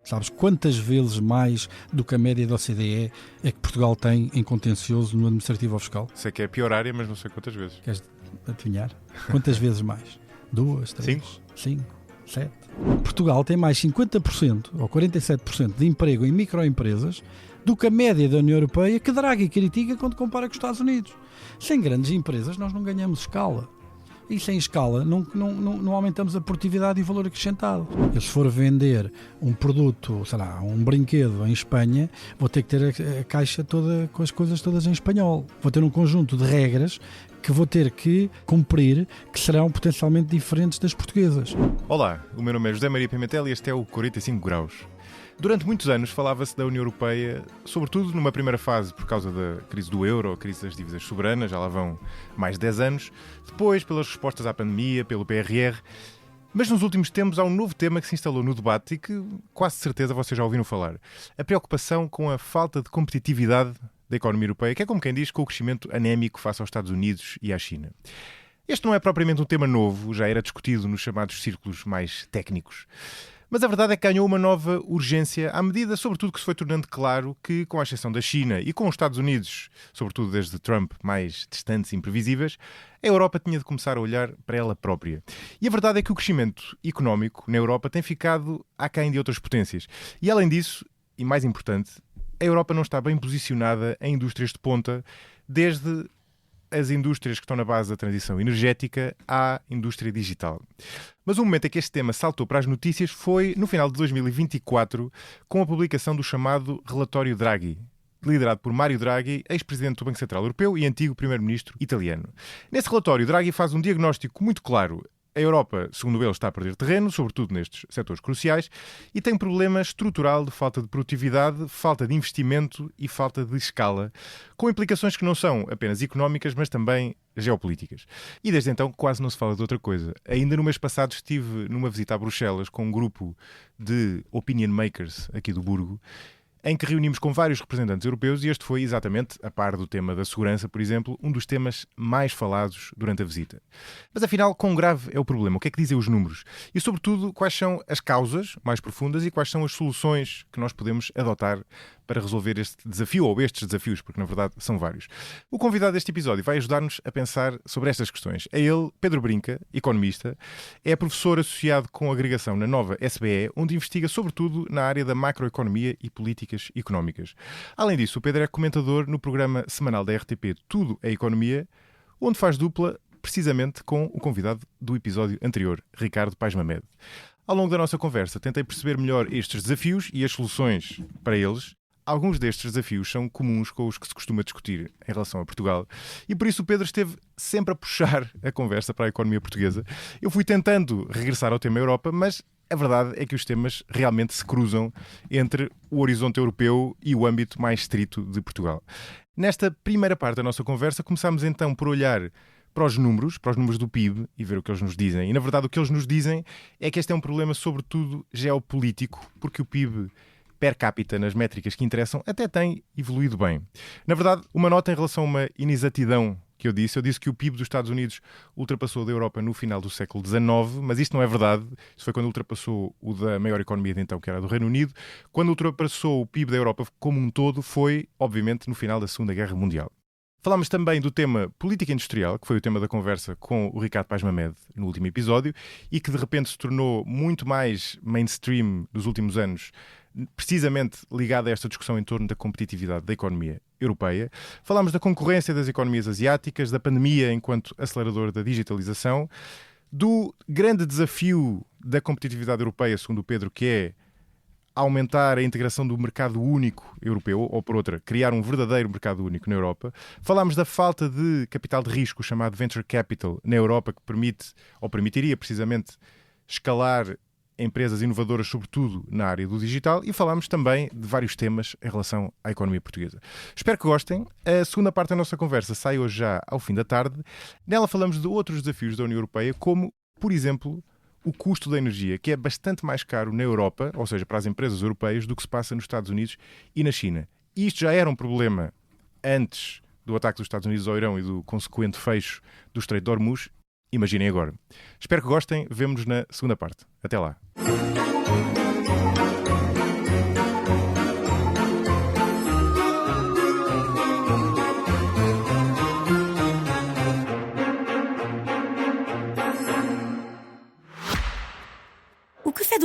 Sabes quantas vezes mais do que a média da OCDE é que Portugal tem em contencioso no administrativo ou fiscal? Sei que é a pior área, mas não sei quantas vezes. Queres adivinhar? Quantas vezes mais? 2, 3, 5, 7. Portugal tem mais 50% ou 47% de emprego em microempresas do que a média da União Europeia, que Draghi critica quando compara com os Estados Unidos. Sem grandes empresas nós não ganhamos escala. E sem escala não aumentamos a produtividade e o valor acrescentado. Eu, se for vender um produto, sei lá, um brinquedo em Espanha, vou ter que ter a caixa toda com as coisas todas em espanhol. Vou ter um conjunto de regras que vou ter que cumprir, que serão potencialmente diferentes das portuguesas. Olá, o meu nome é José Maria Pimentel e este é o 45 Graus. Durante muitos anos falava-se da União Europeia, sobretudo numa primeira fase por causa da crise do euro, a crise das dívidas soberanas, já lá vão mais de 10 anos, depois pelas respostas à pandemia, pelo PRR, mas nos últimos tempos há um novo tema que se instalou no debate e que quase certeza vocês já ouviram falar: a preocupação com a falta de competitividade da economia europeia, que é como quem diz, com o crescimento anémico face aos Estados Unidos e à China. Este não é propriamente um tema novo, já era discutido nos chamados círculos mais técnicos. Mas a verdade é que ganhou uma nova urgência à medida, sobretudo, que se foi tornando claro que, com a exceção da China e com os Estados Unidos, sobretudo desde Trump, mais distantes e imprevisíveis, a Europa tinha de começar a olhar para ela própria. E a verdade é que o crescimento económico na Europa tem ficado aquém de outras potências. E além disso, e mais importante, a Europa não está bem posicionada em indústrias de ponta, desde as indústrias que estão na base da transição energética à indústria digital. Mas o momento em que este tema saltou para as notícias foi no final de 2024, com a publicação do chamado Relatório Draghi, liderado por Mário Draghi, ex-presidente do Banco Central Europeu e antigo primeiro-ministro italiano. Nesse relatório, Draghi faz um diagnóstico muito claro. A Europa, segundo ele, está a perder terreno, sobretudo nestes setores cruciais, e tem um problema estrutural de falta de produtividade, falta de investimento e falta de escala, com implicações que não são apenas económicas, mas também geopolíticas. E desde então quase não se fala de outra coisa. Ainda no mês passado estive numa visita a Bruxelas com um grupo de opinion makers aqui do Burgo, em que reunimos com vários representantes europeus e este foi exatamente, a par do tema da segurança, por exemplo, um dos temas mais falados durante a visita. Mas afinal, quão grave é o problema? O que é que dizem os números? E, sobretudo, quais são as causas mais profundas e quais são as soluções que nós podemos adotar para resolver este desafio, ou estes desafios, porque na verdade são vários. O convidado deste episódio vai ajudar-nos a pensar sobre estas questões. É ele, Pedro Brinca, economista, é professor associado com agregação na Nova SBE, onde investiga sobretudo na área da macroeconomia e políticas económicas. Além disso, o Pedro é comentador no programa semanal da RTP Tudo é Economia, onde faz dupla precisamente com o convidado do episódio anterior, Ricardo Paes Mamed. Ao longo da nossa conversa, tentei perceber melhor estes desafios e as soluções para eles. Alguns destes desafios são comuns com os que se costuma discutir em relação a Portugal e por isso o Pedro esteve sempre a puxar a conversa para a economia portuguesa. Eu fui tentando regressar ao tema Europa, mas a verdade é que os temas realmente se cruzam entre o horizonte europeu e o âmbito mais estrito de Portugal. Nesta primeira parte da nossa conversa, começámos então por olhar para os números do PIB e ver o que eles nos dizem. E na verdade o que eles nos dizem é que este é um problema sobretudo geopolítico, porque o PIB per capita nas métricas que interessam até tem evoluído bem. Na verdade, uma nota em relação a uma inexatidão que eu disse que o PIB dos Estados Unidos ultrapassou o da Europa no final do século XIX, mas isto não é verdade. Isso foi quando ultrapassou o da maior economia de então, que era a do Reino Unido. Quando ultrapassou o PIB da Europa como um todo foi, obviamente, no final da Segunda Guerra Mundial. Falámos também do tema política industrial, que foi o tema da conversa com o Ricardo Paes Mamed no último episódio e que de repente se tornou muito mais mainstream nos últimos anos, precisamente ligado a esta discussão em torno da competitividade da economia europeia. Falámos da concorrência das economias asiáticas, da pandemia enquanto acelerador da digitalização, do grande desafio da competitividade europeia, segundo o Pedro, que é aumentar a integração do mercado único europeu, ou por outra, criar um verdadeiro mercado único na Europa. Falámos da falta de capital de risco, chamado venture capital, na Europa, que permite, ou permitiria precisamente, escalar empresas inovadoras, sobretudo na área do digital, e falámos também de vários temas em relação à economia portuguesa. Espero que gostem. A segunda parte da nossa conversa sai hoje já ao fim da tarde. Nela falamos de outros desafios da União Europeia, como, por exemplo, o custo da energia, que é bastante mais caro na Europa, ou seja, para as empresas europeias, do que se passa nos Estados Unidos e na China. E isto já era um problema antes do ataque dos Estados Unidos ao Irão e do consequente fecho do Estreito de Hormuz. Imaginem agora. Espero que gostem. Vemo-nos na segunda parte. Até lá.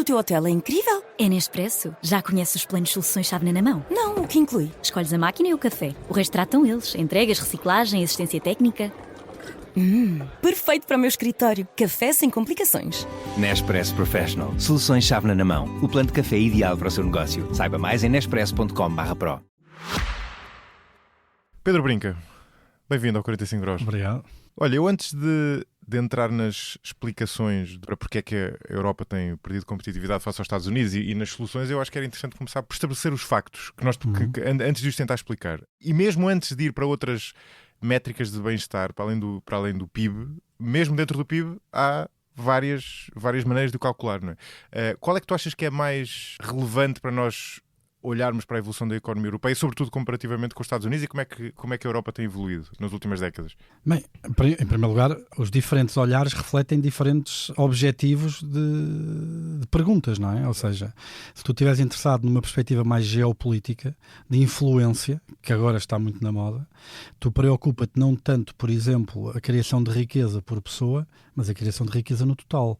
teu hotel é incrível. É Nespresso. Já conheces os planos Soluções-Chave na mão? Não, o que inclui? Escolhes a máquina e o café. O resto tratam eles. Entregas, reciclagem, assistência técnica. Perfeito para o meu escritório. Café sem complicações. Nespresso Professional. Soluções-Chave na mão. O plano de café ideal para o seu negócio. Saiba mais em nespresso.com/pro. Pedro Brinca, bem-vindo ao 45 Graus. Obrigado. Olha, eu antes de entrar nas explicações para porque é que a Europa tem perdido competitividade face aos Estados Unidos e nas soluções, eu acho que era interessante começar por estabelecer os factos, antes de os tentar explicar. E mesmo antes de ir para outras métricas de bem-estar, para além do PIB, mesmo dentro do PIB há várias maneiras de o calcular, não é? Qual é que tu achas que é mais relevante para nós olharmos para a evolução da economia europeia, sobretudo comparativamente com os Estados Unidos, e como é que a Europa tem evoluído nas últimas décadas? Bem, em primeiro lugar, os diferentes olhares refletem diferentes objetivos de perguntas, não é? Ou seja, se tu estiveres interessado numa perspectiva mais geopolítica, de influência, que agora está muito na moda, tu preocupa-te não tanto, por exemplo, a criação de riqueza por pessoa, mas a criação de riqueza no total.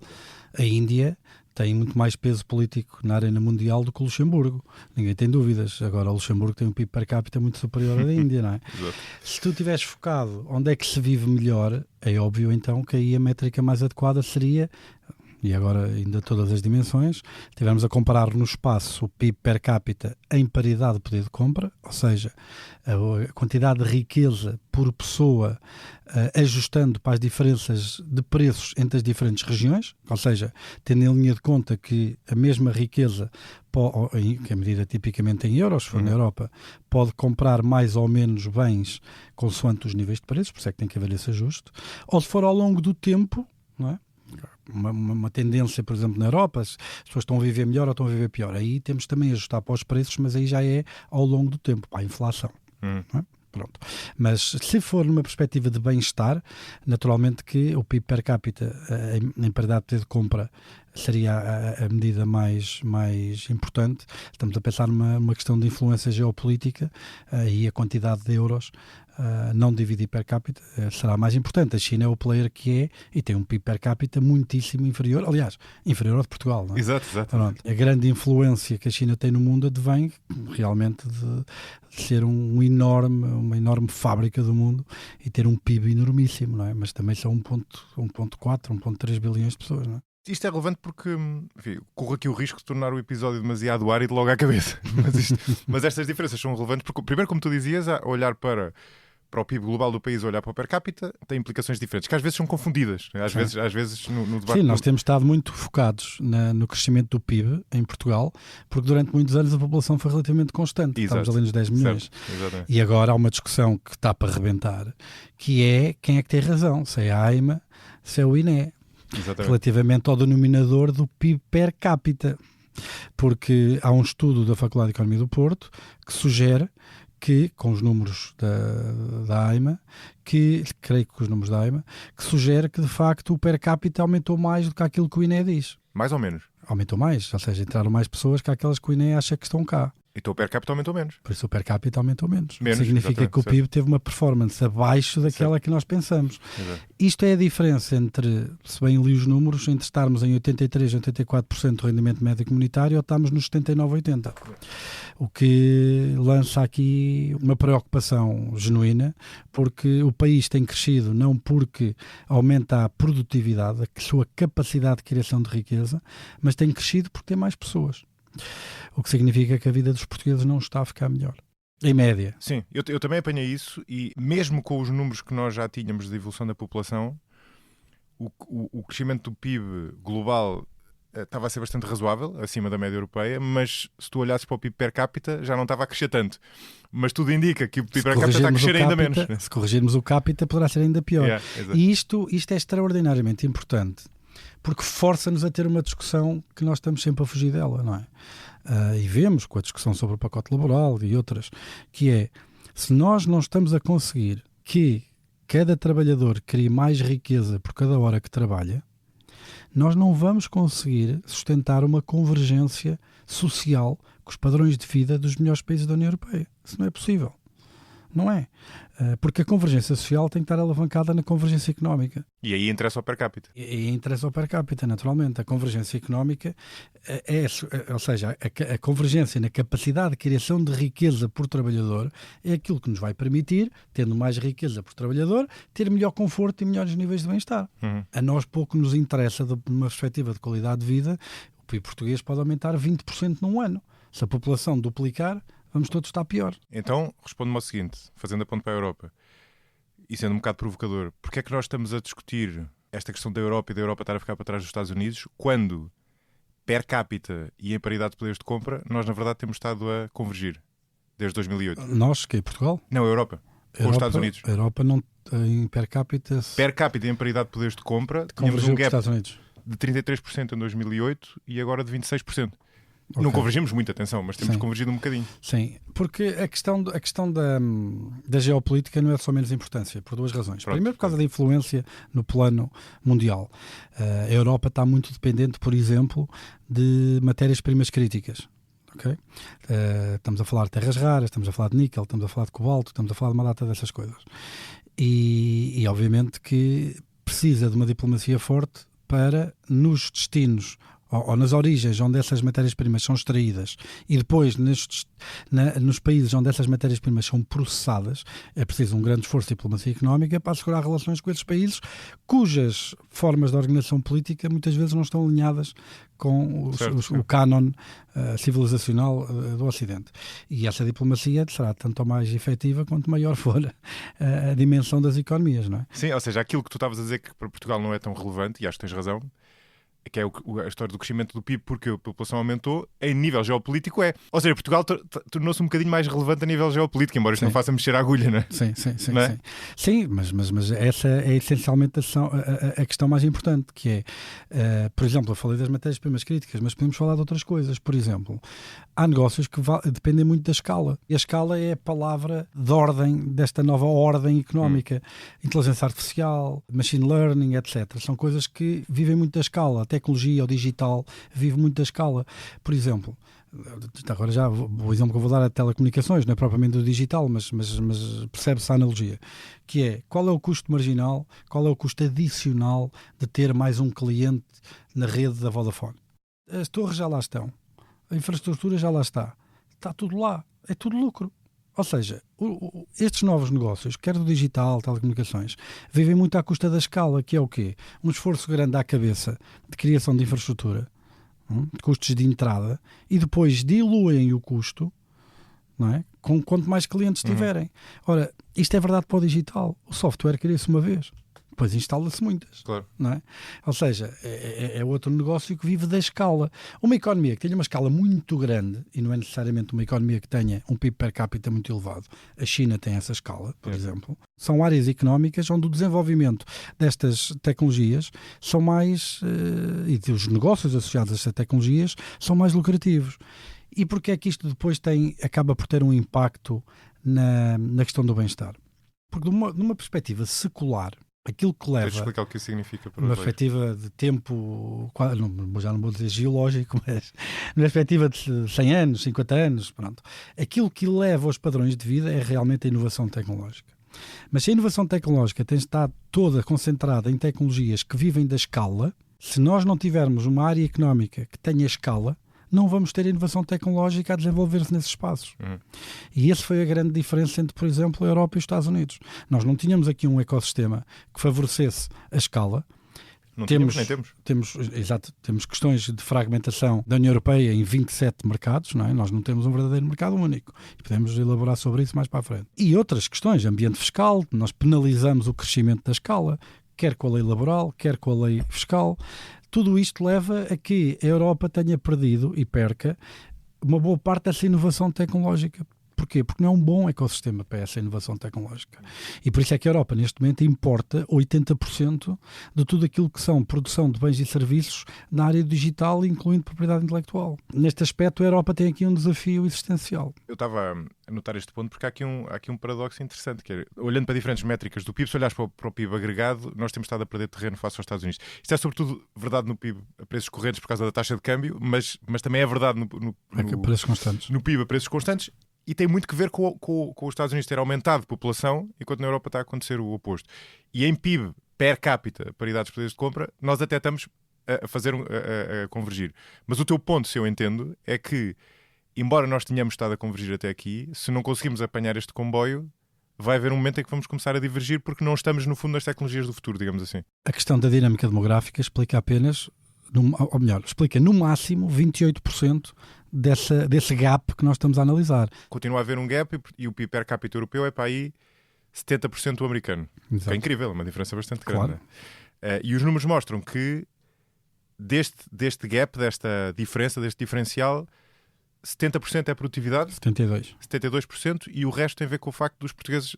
A Índia tem muito mais peso político na arena mundial do que o Luxemburgo. Ninguém tem dúvidas. Agora o Luxemburgo tem um PIB per capita muito superior ao da Índia, não é? Se tu estiveres focado onde é que se vive melhor, é óbvio então que aí a métrica mais adequada seria, e agora ainda todas as dimensões, estivermos a comparar no espaço o PIB per capita em paridade de poder de compra, ou seja, a quantidade de riqueza por pessoa, ajustando para as diferenças de preços entre as diferentes regiões, ou seja, tendo em linha de conta que a mesma riqueza, que é medida tipicamente em euros, se for na Europa, pode comprar mais ou menos bens consoante os níveis de preços, por isso é que tem que haver esse ajuste, ou se for ao longo do tempo, não é? Uma tendência, por exemplo, na Europa, as pessoas estão a viver melhor ou estão a viver pior. Aí temos também a ajustar para os preços, mas aí já é ao longo do tempo, para a inflação. Não é? Pronto. Mas se for numa perspectiva de bem-estar, naturalmente que o PIB per capita em paridade de poder de compra seria a medida mais importante. Estamos a pensar numa questão de influência geopolítica e a quantidade de euros não dividir per capita será mais importante. A China é o player que é e tem um PIB per capita muitíssimo inferior, aliás, inferior ao de Portugal. Não é? Exato. Pronto. A grande influência que a China tem no mundo advém realmente de ser uma enorme fábrica do mundo e ter um PIB enormíssimo, não é? Mas também são 1.4, 1.3 bilhões de pessoas, não é? Isto é relevante porque, enfim, corro aqui o risco de tornar o episódio demasiado árido logo à cabeça. Mas estas diferenças são relevantes porque, primeiro, como tu dizias, a olhar para o PIB global do país, olhar para o per capita, tem implicações diferentes, que às vezes são confundidas. Às vezes no debate... Sim, nós temos estado muito focados no crescimento do PIB em Portugal, porque durante muitos anos a população foi relativamente constante. Exato. Estamos ali nos 10 milhões. Certo. E agora há uma discussão que está para arrebentar, que é quem é que tem razão, se é a AIMA, se é o INE. Exatamente. Relativamente ao denominador do PIB per capita. Porque há um estudo da Faculdade de Economia do Porto que sugere que, com os números da AIMA, creio que com os números da AIMA, que sugere que de facto o per capita aumentou mais do que aquilo que o INE diz. Mais ou menos. Aumentou mais, ou seja, entraram mais pessoas que aquelas que o INE acha que estão cá. Então o per capita aumentou menos. Por isso o per capita aumentou menos. Significa que o certo. PIB teve uma performance abaixo daquela certo. que nós pensamos. Exato. Isto é a diferença entre, se bem li os números, entre estarmos em 83, 84% do rendimento médio comunitário ou estamos nos 79, 80%. O que lança aqui uma preocupação genuína, porque o país tem crescido não porque aumenta a produtividade, a sua capacidade de criação de riqueza, mas tem crescido porque tem mais pessoas. O que significa que a vida dos portugueses não está a ficar melhor. Em média. Sim, eu também apanhei isso e mesmo com os números que nós já tínhamos de evolução da população, o crescimento do PIB global estava a ser bastante razoável, acima da média europeia, mas se tu olhasses para o PIB per capita já não estava a crescer tanto. Mas tudo indica que o PIB per capita está a crescer ainda menos. Se corrigirmos o capita poderá ser ainda pior. E isto é extraordinariamente importante, porque força-nos a ter uma discussão que nós estamos sempre a fugir dela, não é? E vemos com a discussão sobre o pacote laboral e outras, que é, se nós não estamos a conseguir que cada trabalhador crie mais riqueza por cada hora que trabalha, nós não vamos conseguir sustentar uma convergência social com os padrões de vida dos melhores países da União Europeia. Isso não é possível. Não é. Porque a convergência social tem que estar alavancada na convergência económica. E aí interessa ao per capita. E interessa ao per capita, naturalmente. A convergência económica ou seja, a convergência na capacidade de criação de riqueza por trabalhador é aquilo que nos vai permitir, tendo mais riqueza por trabalhador, ter melhor conforto e melhores níveis de bem-estar. A nós pouco nos interessa, de uma perspectiva de qualidade de vida, o PIB português pode aumentar 20% num ano. Se a população duplicar, vamos todos estar pior. Então, responde-me ao seguinte, fazendo a ponte para a Europa, e sendo um bocado provocador, porque é que nós estamos a discutir esta questão da Europa e da Europa estar a ficar para trás dos Estados Unidos, quando per capita e em paridade de poderes de compra, nós na verdade temos estado a convergir desde 2008? Nós, que é Portugal? Não, a Europa. Com os Estados Unidos. A Europa não em per capita... Per capita e em paridade de poderes de compra, tínhamos um gap de 33% em 2008 e agora de 26%. Okay. Não convergimos muito, atenção, mas temos convergido um bocadinho. Sim, porque a questão da geopolítica não é de só menos importância, por duas razões. Pronto. Primeiro, por causa da influência no plano mundial. A Europa está muito dependente, por exemplo, de matérias-primas críticas. Okay? Estamos a falar de terras raras, estamos a falar de níquel, estamos a falar de cobalto, estamos a falar de uma data dessas coisas. E obviamente que precisa de uma diplomacia forte para, nos destinos ou nas origens onde essas matérias-primas são extraídas e depois nos países onde essas matérias-primas são processadas, é preciso um grande esforço de diplomacia económica para assegurar relações com esses países cujas formas de organização política muitas vezes não estão alinhadas com o cânon civilizacional do Ocidente. E essa diplomacia será tanto mais efetiva quanto maior for a dimensão das economias, não é? Sim, ou seja, aquilo que tu estavas a dizer que para Portugal não é tão relevante, e acho que tens razão, que é a história do crescimento do PIB porque a população aumentou, em nível geopolítico é. Ou seja, Portugal tornou-se um bocadinho mais relevante a nível geopolítico, embora isto não faça mexer a agulha, não é? Sim. Não é? Sim, mas essa é essencialmente a questão mais importante, que é, por exemplo, eu falei das matérias-primas críticas, mas podemos falar de outras coisas. Por exemplo, há negócios que dependem muito da escala. E a escala é a palavra de ordem desta nova ordem económica. Inteligência artificial, machine learning, etc. São coisas que vivem muito da escala. A tecnologia, o digital, vive muito da escala. Por exemplo, agora já o exemplo que eu vou dar é de telecomunicações, não é propriamente do digital, mas percebe-se a analogia, que é qual é o custo marginal, qual é o custo adicional de ter mais um cliente na rede da Vodafone. As torres já lá estão, a infraestrutura já lá está tudo lá, é tudo lucro. Ou seja, estes novos negócios, quer do digital, telecomunicações, vivem muito à custa da escala, que é o quê? Um esforço grande à cabeça de criação de infraestrutura, de custos de entrada, e depois diluem o custo, não é? Com quanto mais clientes tiverem. Ora, isto é verdade para o digital. O software cria-se uma vez, depois instala-se muitas. Claro. Não é? Ou seja, é outro negócio que vive da escala. Uma economia que tenha uma escala muito grande, e não é necessariamente uma economia que tenha um PIB per capita muito elevado, a China tem essa escala, por exemplo, são áreas económicas onde o desenvolvimento destas tecnologias são mais, e dos negócios associados a estas tecnologias, são mais lucrativos. E porquê é que isto depois acaba por ter um impacto na questão do bem-estar? Porque numa perspectiva secular, aquilo que leva... Tens de explicar o que isso significa para uma perspectiva de tempo, já não vou dizer geológico, mas numa perspectiva de 100 anos, 50 anos, pronto. Aquilo que leva aos padrões de vida é realmente a inovação tecnológica. Mas se a inovação tecnológica tem estado toda concentrada em tecnologias que vivem da escala, se nós não tivermos uma área económica que tenha escala, não vamos ter inovação tecnológica a desenvolver-se nesses espaços. E essa foi a grande diferença entre, por exemplo, a Europa e os Estados Unidos. Nós não tínhamos aqui um ecossistema que favorecesse a escala. Nem temos. Temos questões de fragmentação da União Europeia em 27 mercados, não é? Nós não temos um verdadeiro mercado único. E podemos elaborar sobre isso mais para a frente. E outras questões, ambiente fiscal, nós penalizamos o crescimento da escala, quer com a lei laboral, quer com a lei fiscal. Tudo isto leva a que a Europa tenha perdido e perca uma boa parte dessa inovação tecnológica. Porquê? Porque não é um bom ecossistema para essa inovação tecnológica. E por isso é que a Europa, neste momento, importa 80% de tudo aquilo que são produção de bens e serviços na área digital, incluindo propriedade intelectual. Neste aspecto, a Europa tem aqui um desafio existencial. Eu estava a notar este ponto porque há aqui um paradoxo interessante, que é, olhando para diferentes métricas do PIB, se olhares para o PIB agregado, nós temos estado a perder terreno face aos Estados Unidos. Isto é sobretudo verdade no PIB a preços correntes por causa da taxa de câmbio, mas também é verdade no preços constantes. No PIB a preços constantes. E tem muito que ver com os Estados Unidos ter aumentado a população, enquanto na Europa está a acontecer o oposto. E em PIB per capita, paridade de poderes de compra, nós até estamos a convergir. Mas o teu ponto, se eu entendo, é que, embora nós tenhamos estado a convergir até aqui, se não conseguimos apanhar este comboio, vai haver um momento em que vamos começar a divergir porque não estamos, no fundo, nas tecnologias do futuro, digamos assim. A questão da dinâmica demográfica explica apenas, ou melhor, explica no máximo 28% desse gap que nós estamos a analisar. Continua a haver um gap e o PIB per capita europeu é para aí 70% do americano. Exato. É incrível, é uma diferença bastante grande. Claro. Né? E os números mostram que deste gap, desta diferença, deste diferencial, 70% é produtividade, 72%, e o resto tem a ver com o facto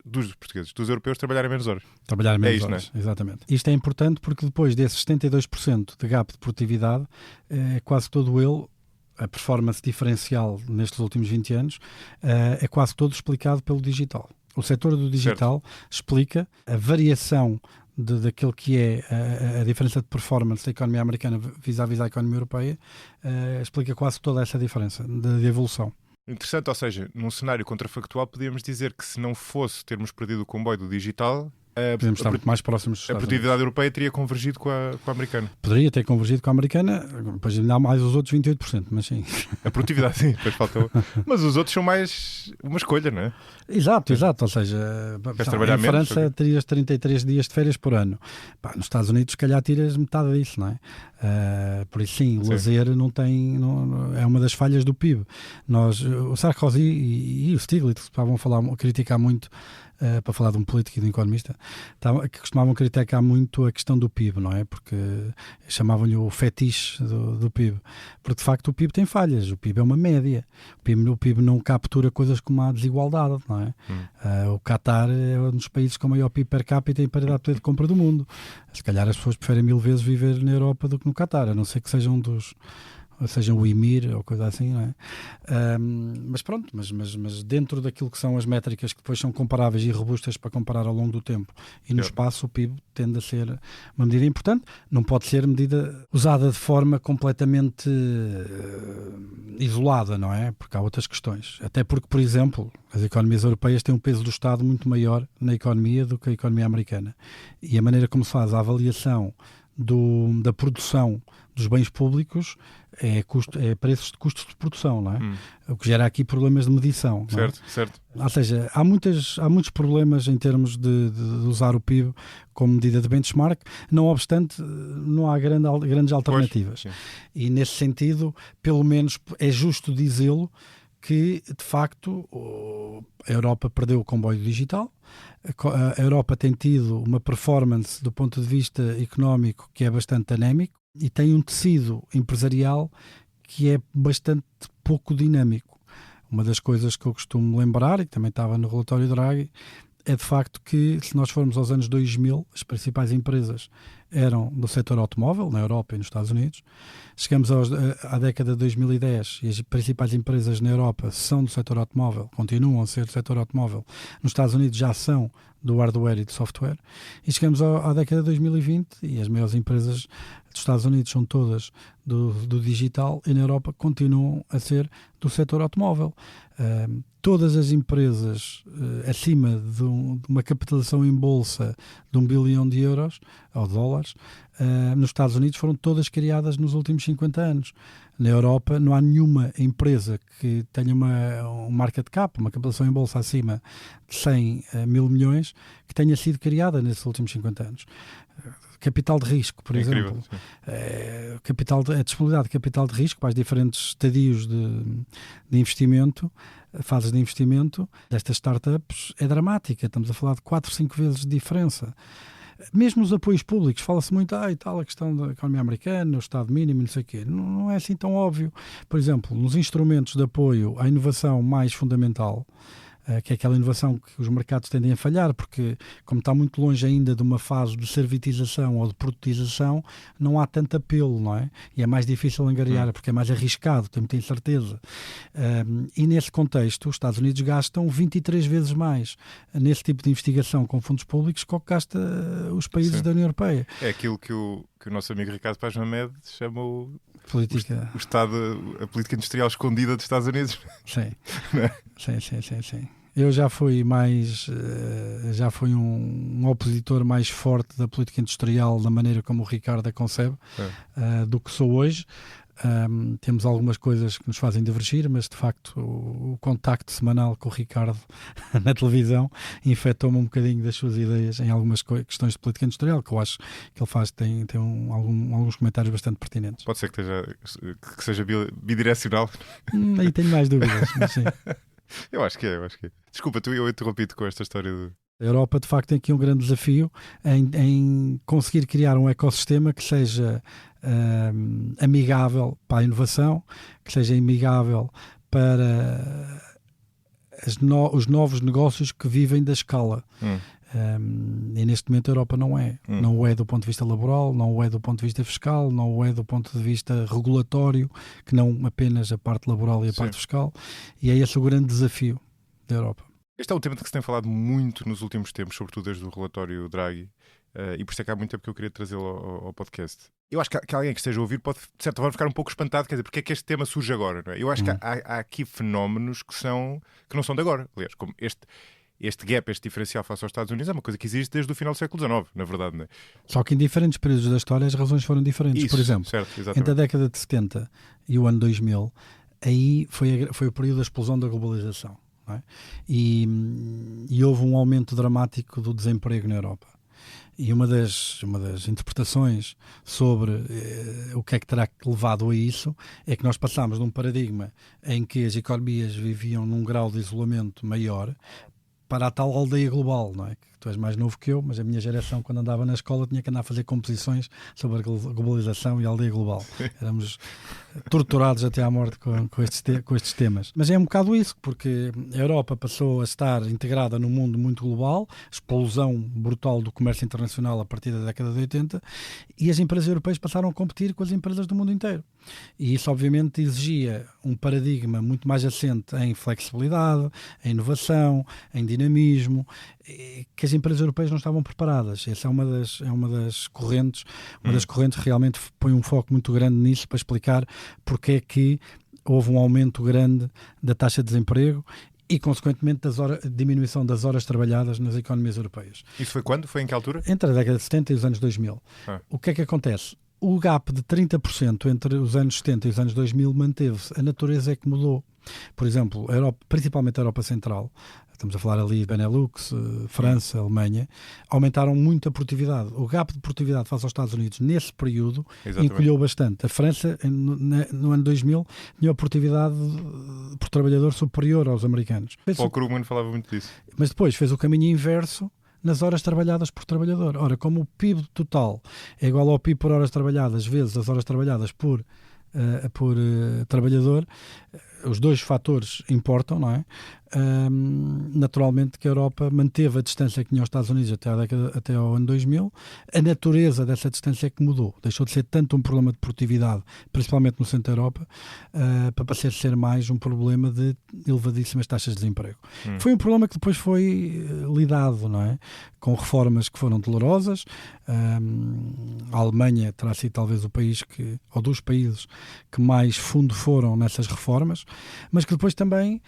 dos europeus trabalharem menos horas. Trabalharem menos isto, horas, não é? Exatamente. Isto é importante porque depois desses 72% de gap de produtividade, quase todo ele, a performance diferencial nestes últimos 20 anos, é quase todo explicado pelo digital. O setor do digital explica a variação daquilo que é a diferença de performance da economia americana vis-à-vis a economia europeia, explica quase toda essa diferença de evolução. Interessante, ou seja, num cenário contrafactual podíamos dizer que se não fosse termos perdido o comboio do digital, podemos estar muito mais próximos dos a produtividade europeia teria convergido com a americana. Poderia ter convergido com a americana, depois ainda há mais os outros 28%, mas sim. A produtividade, sim, depois faltou. Mas os outros são mais uma escolha, não é? Exato, ou seja, em França terias 33 dias de férias por ano. Nos Estados Unidos, se calhar, tiras metade disso, não é? Por isso, sim, o lazer é uma das falhas do PIB. O Sarkozy e o Stiglitz estavam a criticar muito, para falar de um político e de um economista, que costumavam criticar muito a questão do PIB, não é? Porque chamavam-lhe o fetiche do PIB. Porque, de facto, o PIB tem falhas. O PIB é uma média. O PIB não captura coisas como a desigualdade, não é? O Qatar é um dos países com maior PIB per capita e paridade de poder de compra do mundo. Se calhar as pessoas preferem 1000 vezes viver na Europa do que no Qatar, a não ser que sejam o IMIR ou coisa assim, não é? Mas pronto, mas dentro daquilo que são as métricas que depois são comparáveis e robustas para comparar ao longo do tempo e no espaço, o PIB tende a ser uma medida importante. Não pode ser medida usada de forma completamente isolada, não é? Porque há outras questões. Até porque, por exemplo, as economias europeias têm um peso do Estado muito maior na economia do que a economia americana. E a maneira como se faz a avaliação da produção dos bens públicos é preços de custos de produção, não é? O que gera aqui problemas de medição. Certo. Ou seja, há muitos problemas em termos de usar o PIB como medida de benchmark, não obstante, não há grandes alternativas. E nesse sentido, pelo menos é justo dizê-lo que, de facto, a Europa perdeu o comboio digital. A Europa tem tido uma performance do ponto de vista económico que é bastante anémico e tem um tecido empresarial que é bastante pouco dinâmico. Uma das coisas que eu costumo lembrar, e que também estava no relatório Draghi, é de facto que, se nós formos aos anos 2000, as principais empresas eram do setor automóvel, na Europa e nos Estados Unidos. Chegamos à década de 2010 e as principais empresas na Europa são do setor automóvel, continuam a ser do setor automóvel. Nos Estados Unidos já são do hardware e do software. E chegamos à década de 2020 e as maiores empresas dos Estados Unidos são todas do digital e na Europa continuam a ser do setor automóvel. Todas as empresas acima de uma capitalização em bolsa de 1 bilhão de euros ou dólares, nos Estados Unidos foram todas criadas nos últimos 50 anos. Na Europa não há nenhuma empresa que tenha um market cap, uma capitalização em bolsa acima de 100 mil milhões, que tenha sido criada nesses últimos 50 anos. Capital de risco, por exemplo. A disponibilidade de capital de risco para os diferentes estadios de investimento, fases de investimento destas startups é dramática. Estamos a falar de 4, 5 vezes de diferença. Mesmo os apoios públicos, fala-se muito a questão da economia americana, o Estado mínimo, não sei o quê. Não é assim tão óbvio. Por exemplo, nos instrumentos de apoio à inovação mais fundamental, que é aquela inovação que os mercados tendem a falhar, porque como está muito longe ainda de uma fase de servitização ou de produtização, não há tanto apelo, não é? E é mais difícil angariar, porque é mais arriscado, tem muita incerteza. E nesse contexto, os Estados Unidos gastam 23 vezes mais nesse tipo de investigação com fundos públicos que o que gasta os países da União Europeia. É aquilo que que o nosso amigo Ricardo Paz Mamed chama política. O Estado, a política industrial escondida dos Estados Unidos. Sim. Sim. Eu já fui um opositor mais forte da política industrial, da maneira como o Ricardo a concebe, do que sou hoje. Temos algumas coisas que nos fazem divergir, mas de facto o contacto semanal com o Ricardo na televisão infectou-me um bocadinho das suas ideias em algumas questões de política industrial, que eu acho que ele faz, tem alguns comentários bastante pertinentes. Pode ser que seja bidirecional. Aí tenho mais dúvidas, mas sim. Eu acho que é. Desculpa, eu interrompi-te com esta história A Europa, de facto, tem aqui um grande desafio em conseguir criar um ecossistema que seja amigável para a inovação, que seja amigável para os novos negócios que vivem da escala. E neste momento a Europa não é. Não o é do ponto de vista laboral, não o é do ponto de vista fiscal, não o é do ponto de vista regulatório, que não apenas a parte laboral e a parte fiscal. E é esse o grande desafio da Europa. Este é um tema de que se tem falado muito nos últimos tempos, sobretudo desde o relatório Draghi, e por isso é que há muito tempo que eu queria trazê-lo ao podcast. Eu acho que alguém que esteja a ouvir pode, de certa forma, ficar um pouco espantado, quer dizer, porque é que este tema surge agora, não é? Eu acho que há aqui fenómenos que não são de agora. Aliás, como este gap, este diferencial face aos Estados Unidos é uma coisa que existe desde o final do século XIX, na verdade, não é? Só que em diferentes períodos da história as razões foram diferentes. Isso, por exemplo, certo, entre a década de 70 e o ano 2000, aí foi o período da explosão da globalização. É? E houve um aumento dramático do desemprego na Europa. E uma das interpretações sobre o que é que terá levado a isso é que nós passámos de um paradigma em que as economias viviam num grau de isolamento maior para a tal aldeia global, não é? Que tu és mais novo que eu, mas a minha geração, quando andava na escola, tinha que andar a fazer composições sobre a globalização e a aldeia global. Éramos torturados até à morte com estes temas. Mas é um bocado isso, porque a Europa passou a estar integrada num mundo muito global, explosão brutal do comércio internacional a partir da década de 80, e as empresas europeias passaram a competir com as empresas do mundo inteiro. E isso, obviamente, exigia um paradigma muito mais assente em flexibilidade, em inovação, em dinamismo, que as empresas europeias não estavam preparadas. Essa é uma das correntes. Uma das correntes realmente põe um foco muito grande nisso para explicar porque é que houve um aumento grande da taxa de desemprego e, consequentemente, diminuição das horas trabalhadas nas economias europeias. Isso foi quando? Foi em que altura? Entre a década de 70 e os anos 2000. O que é que acontece? O gap de 30% entre os anos 70 e os anos 2000 manteve-se. A natureza é que mudou. Por exemplo, principalmente a Europa Central, estamos a falar ali de Benelux, França, Alemanha, aumentaram muito a produtividade. O gap de produtividade face aos Estados Unidos nesse período encolheu bastante. A França, no ano 2000, tinha a produtividade por trabalhador superior aos americanos. Paul Krugman falava muito disso. Mas depois fez o caminho inverso nas horas trabalhadas por trabalhador. Ora, como o PIB total é igual ao PIB por horas trabalhadas vezes as horas trabalhadas por trabalhador, os dois fatores importam, não é? Naturalmente que a Europa manteve a distância que tinha aos Estados Unidos até ao ano 2000. A natureza dessa distância é que mudou. Deixou de ser tanto um problema de produtividade, principalmente no centro da Europa, para passar a ser mais um problema de elevadíssimas taxas de desemprego. Foi um problema que depois foi lidado, não é? Com reformas que foram dolorosas. A Alemanha terá sido talvez o país ou dos países que mais fundo foram nessas reformas, mas que depois também,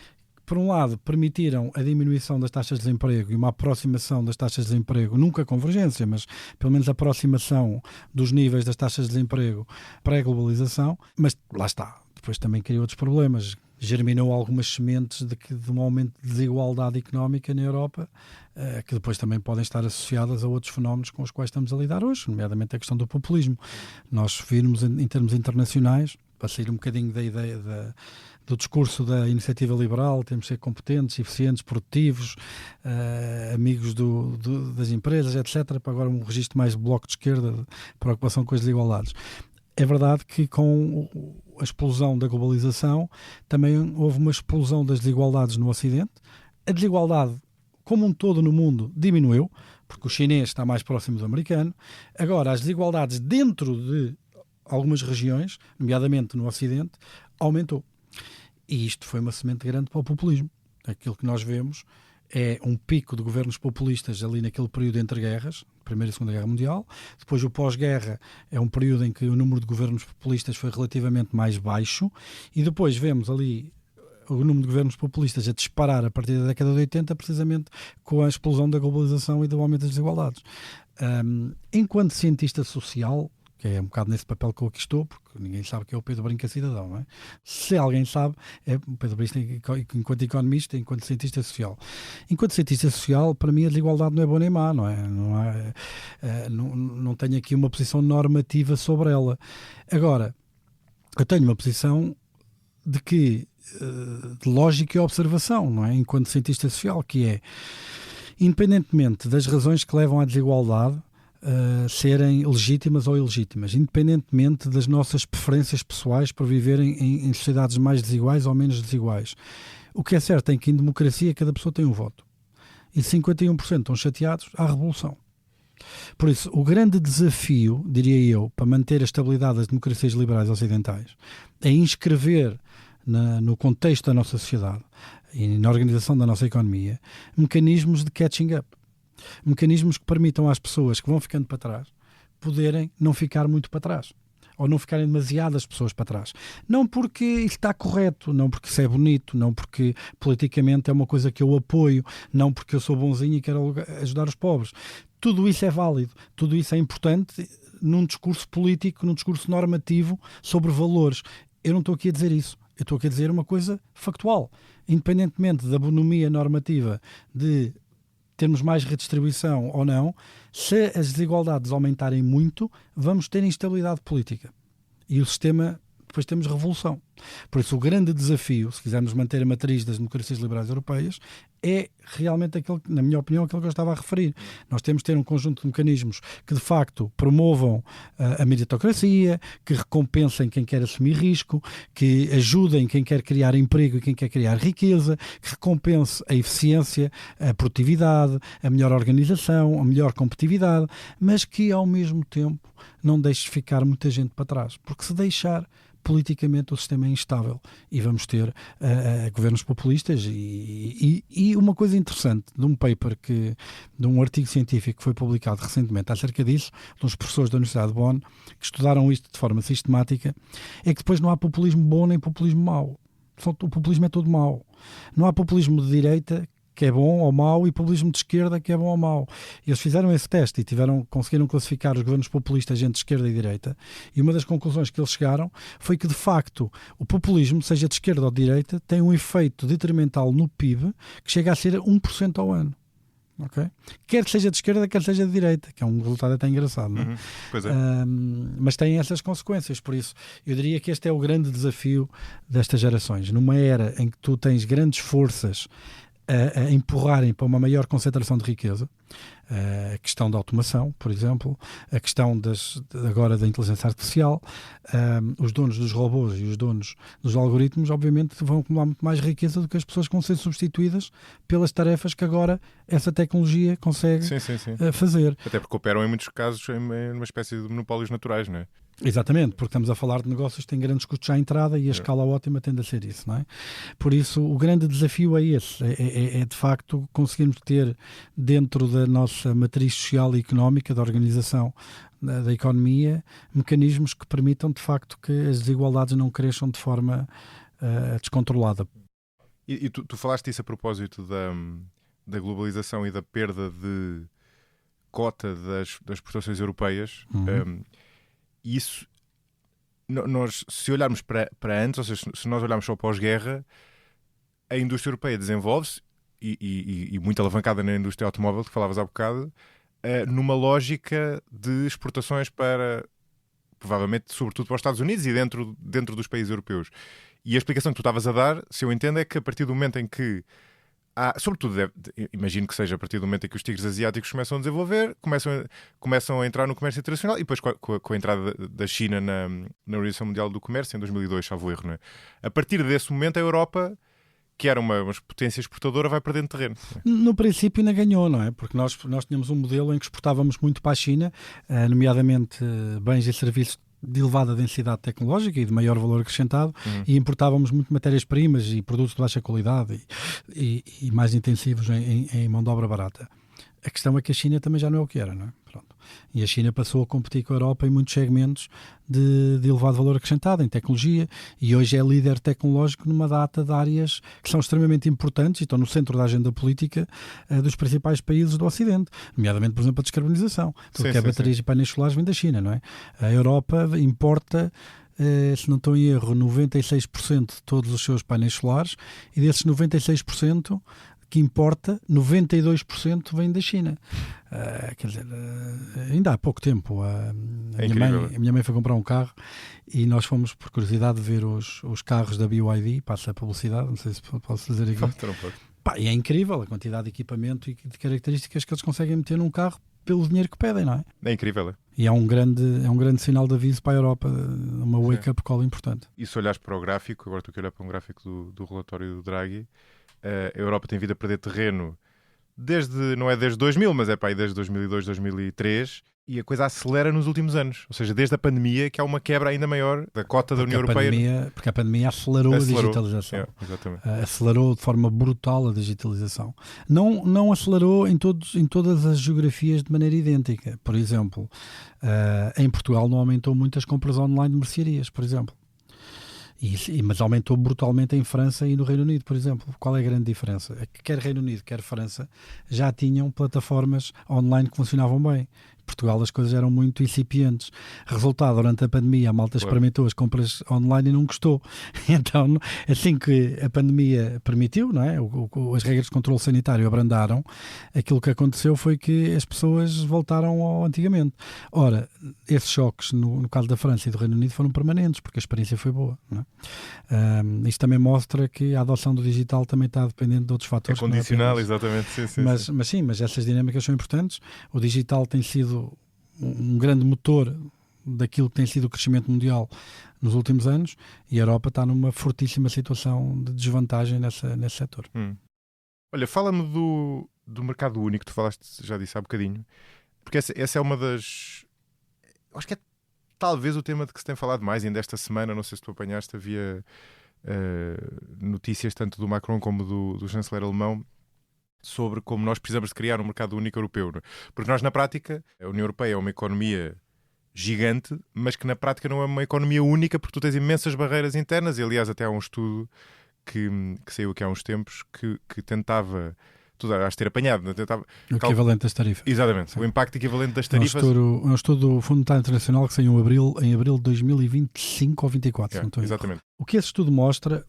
por um lado, permitiram a diminuição das taxas de desemprego e uma aproximação das taxas de desemprego, nunca convergência, mas pelo menos aproximação dos níveis das taxas de desemprego pré-globalização, mas lá está. Depois também criou outros problemas. Germinou algumas sementes de um aumento de desigualdade económica na Europa, que depois também podem estar associadas a outros fenómenos com os quais estamos a lidar hoje, nomeadamente a questão do populismo. Nós vimos em termos internacionais, para sair um bocadinho da ideia do discurso da iniciativa liberal, temos de ser competentes, eficientes, produtivos, amigos das empresas, etc., para agora um registro mais bloco de esquerda, de preocupação com as desigualdades. É verdade que com a explosão da globalização também houve uma explosão das desigualdades no Ocidente. A desigualdade, como um todo no mundo, diminuiu, porque o chinês está mais próximo do americano. Agora, as desigualdades dentro de algumas regiões, nomeadamente no Ocidente, aumentou. E isto foi uma semente grande para o populismo. Aquilo que nós vemos é um pico de governos populistas ali naquele período entre guerras, Primeira e Segunda Guerra Mundial. Depois o pós-guerra é um período em que o número de governos populistas foi relativamente mais baixo, e depois vemos ali o número de governos populistas a disparar a partir da década de 80, precisamente com a explosão da globalização e do aumento das desigualdades. Enquanto cientista social, que é um bocado nesse papel que eu aqui estou, porque ninguém sabe que é o Pedro Brinca cidadão, não é? Se alguém sabe, é o Pedro Brinca enquanto economista, enquanto cientista social. Enquanto cientista social, para mim a desigualdade não é boa nem má, não é? Não tenho aqui uma posição normativa sobre ela. Agora, eu tenho uma posição de lógica e observação, não é? Enquanto cientista social, que é, independentemente das razões que levam à desigualdade serem legítimas ou ilegítimas, independentemente das nossas preferências pessoais por viverem em sociedades mais desiguais ou menos desiguais. O que é certo é que em democracia cada pessoa tem um voto. E 51% estão chateados, há revolução. Por isso, o grande desafio, diria eu, para manter a estabilidade das democracias liberais ocidentais é inscrever no contexto da nossa sociedade e na organização da nossa economia mecanismos de catching up. Mecanismos que permitam às pessoas que vão ficando para trás poderem não ficar muito para trás. Ou não ficarem demasiadas pessoas para trás. Não porque isso está correto, não porque isso é bonito, não porque politicamente é uma coisa que eu apoio, não porque eu sou bonzinho e quero ajudar os pobres. Tudo isso é válido, tudo isso é importante num discurso político, num discurso normativo sobre valores. Eu não estou aqui a dizer isso. Eu estou aqui a dizer uma coisa factual. Independentemente da bonomia normativa de termos mais redistribuição ou não, se as desigualdades aumentarem muito, vamos ter instabilidade política. E o sistema, depois temos revolução. Por isso, o grande desafio, se quisermos manter a matriz das democracias liberais europeias, é realmente aquele, na minha opinião, aquilo que eu estava a referir. Nós temos de ter um conjunto de mecanismos que, de facto, promovam a meritocracia, que recompensem quem quer assumir risco, que ajudem quem quer criar emprego e quem quer criar riqueza, que recompense a eficiência, a produtividade, a melhor organização, a melhor competitividade, mas que, ao mesmo tempo, não deixe ficar muita gente para trás. Porque se deixar, politicamente o sistema é instável e vamos ter governos populistas e uma coisa interessante de um paper de um artigo científico que foi publicado recentemente acerca disso, de uns professores da Universidade de Bonn que estudaram isto de forma sistemática, é que depois não há populismo bom nem populismo mau. O populismo é todo mau. Não há populismo de direita que é bom ou mau, e populismo de esquerda que é bom ou mau. Eles fizeram esse teste e conseguiram classificar os governos populistas entre esquerda e direita, e uma das conclusões que eles chegaram foi que, de facto, o populismo, seja de esquerda ou de direita, tem um efeito detrimental no PIB que chega a ser 1% ao ano. Okay? Quer seja de esquerda, quer seja de direita, que é um resultado até engraçado, não é? Pois é. Mas tem essas consequências. Por isso, eu diria que este é o grande desafio destas gerações. Numa era em que tu tens grandes forças a empurrarem para uma maior concentração de riqueza, a questão da automação, por exemplo, a questão agora da inteligência artificial, os donos dos robôs e os donos dos algoritmos, obviamente, vão acumular muito mais riqueza do que as pessoas que vão ser substituídas pelas tarefas que agora essa tecnologia consegue fazer. Até porque operam em muitos casos em uma espécie de monopólios naturais, não é? Exatamente, porque estamos a falar de negócios que têm grandes custos à entrada e a escala ótima tende a ser isso, não é? Por isso, o grande desafio é esse, é de facto conseguirmos ter dentro da nossa matriz social e económica, da organização da economia, mecanismos que permitam de facto que as desigualdades não cresçam de forma descontrolada. E tu falaste isso a propósito da globalização e da perda de cota das exportações europeias. Isso, nós, se olharmos para antes, ou seja, se nós olharmos só pós-guerra, a indústria europeia desenvolve-se, e muito alavancada na indústria automóvel, que falavas há bocado, numa lógica de exportações para, provavelmente, sobretudo para os Estados Unidos e dentro dos países europeus. E a explicação que tu estavas a dar, se eu entendo, é que a partir do momento em que sobretudo, imagino que seja a partir do momento em que os tigres asiáticos começam a desenvolver, começam a entrar no comércio internacional, e depois com a entrada da China na Organização Mundial do Comércio, em 2002, salvo erro, não é? A partir desse momento, a Europa, que era uma potência exportadora, vai perdendo terreno. No princípio ainda ganhou, não é? Porque nós tínhamos um modelo em que exportávamos muito para a China, nomeadamente bens e serviços de elevada densidade tecnológica e de maior valor acrescentado, e importávamos muito matérias-primas e produtos de baixa qualidade e mais intensivos em mão de obra barata. A questão é que a China também já não é o que era, não é? Pronto. E a China passou a competir com a Europa em muitos segmentos de elevado valor acrescentado, em tecnologia, e hoje é líder tecnológico numa data de áreas que são extremamente importantes e estão no centro da agenda política dos principais países do Ocidente, nomeadamente, por exemplo, a descarbonização. Tudo que é baterias e painéis solares vem da China, não é? A Europa importa, se não estou em erro, 96% de todos os seus painéis solares, e desses 96%, que importa, 92% vem da China. Quer dizer, ainda há pouco tempo a minha mãe foi comprar um carro e nós fomos, por curiosidade, ver os carros da BYD, passa a publicidade, não sei se posso dizer aqui. E é incrível a quantidade de equipamento e de características que eles conseguem meter num carro pelo dinheiro que pedem, não é? É incrível, é? E é um grande sinal de aviso para a Europa, uma wake-up call importante. E se olhares para o gráfico, agora estou aqui a olhar para um gráfico do relatório do Draghi, a Europa tem vindo a perder terreno não é desde 2000, mas é para aí desde 2002, 2003, e a coisa acelera nos últimos anos. Ou seja, desde a pandemia, que há uma quebra ainda maior da cota da União Europeia. Porque a pandemia acelerou a digitalização. Exatamente. Acelerou de forma brutal a digitalização. Não acelerou em todas as geografias de maneira idêntica. Por exemplo, em Portugal não aumentou muito as compras online de mercearias, por exemplo. Mas aumentou brutalmente em França e no Reino Unido, por exemplo. Qual é a grande diferença? É que quer Reino Unido, quer França já tinham plataformas online que funcionavam bem. Em Portugal as coisas eram muito incipientes. Resultado, durante a pandemia, a malta experimentou as compras online e não gostou. Então, assim que a pandemia permitiu, não é? As regras de controle sanitário abrandaram, aquilo que aconteceu foi que as pessoas voltaram ao antigamente. Ora, esses choques, no caso da França e do Reino Unido, foram permanentes, porque a experiência foi boa, não é? Isto também mostra que a adoção do digital também está dependente de outros fatores. É condicional, exatamente. Sim. Mas essas dinâmicas são importantes. O digital tem sido um grande motor daquilo que tem sido o crescimento mundial nos últimos anos, e a Europa está numa fortíssima situação de desvantagem nesse setor. Olha, fala-me do mercado único, tu falaste, já disse há bocadinho, porque essa é uma das... Eu acho que é talvez o tema de que se tem falado mais ainda esta semana. Não sei se tu apanhaste, havia notícias tanto do Macron como do chanceler alemão sobre como nós precisamos de criar um mercado único europeu. Porque nós, na prática, a União Europeia é uma economia gigante, mas que na prática não é uma economia única, porque tu tens imensas barreiras internas. E, aliás, até há um estudo que saiu aqui há uns tempos que tentava... Tu has ter apanhado. O equivalente das tarifas. Exatamente. Sim. O impacto equivalente das tarifas. É um estudo do Fundo Monetário Internacional que saiu em abril de 2025 ou 2024. Exatamente. O que esse estudo mostra,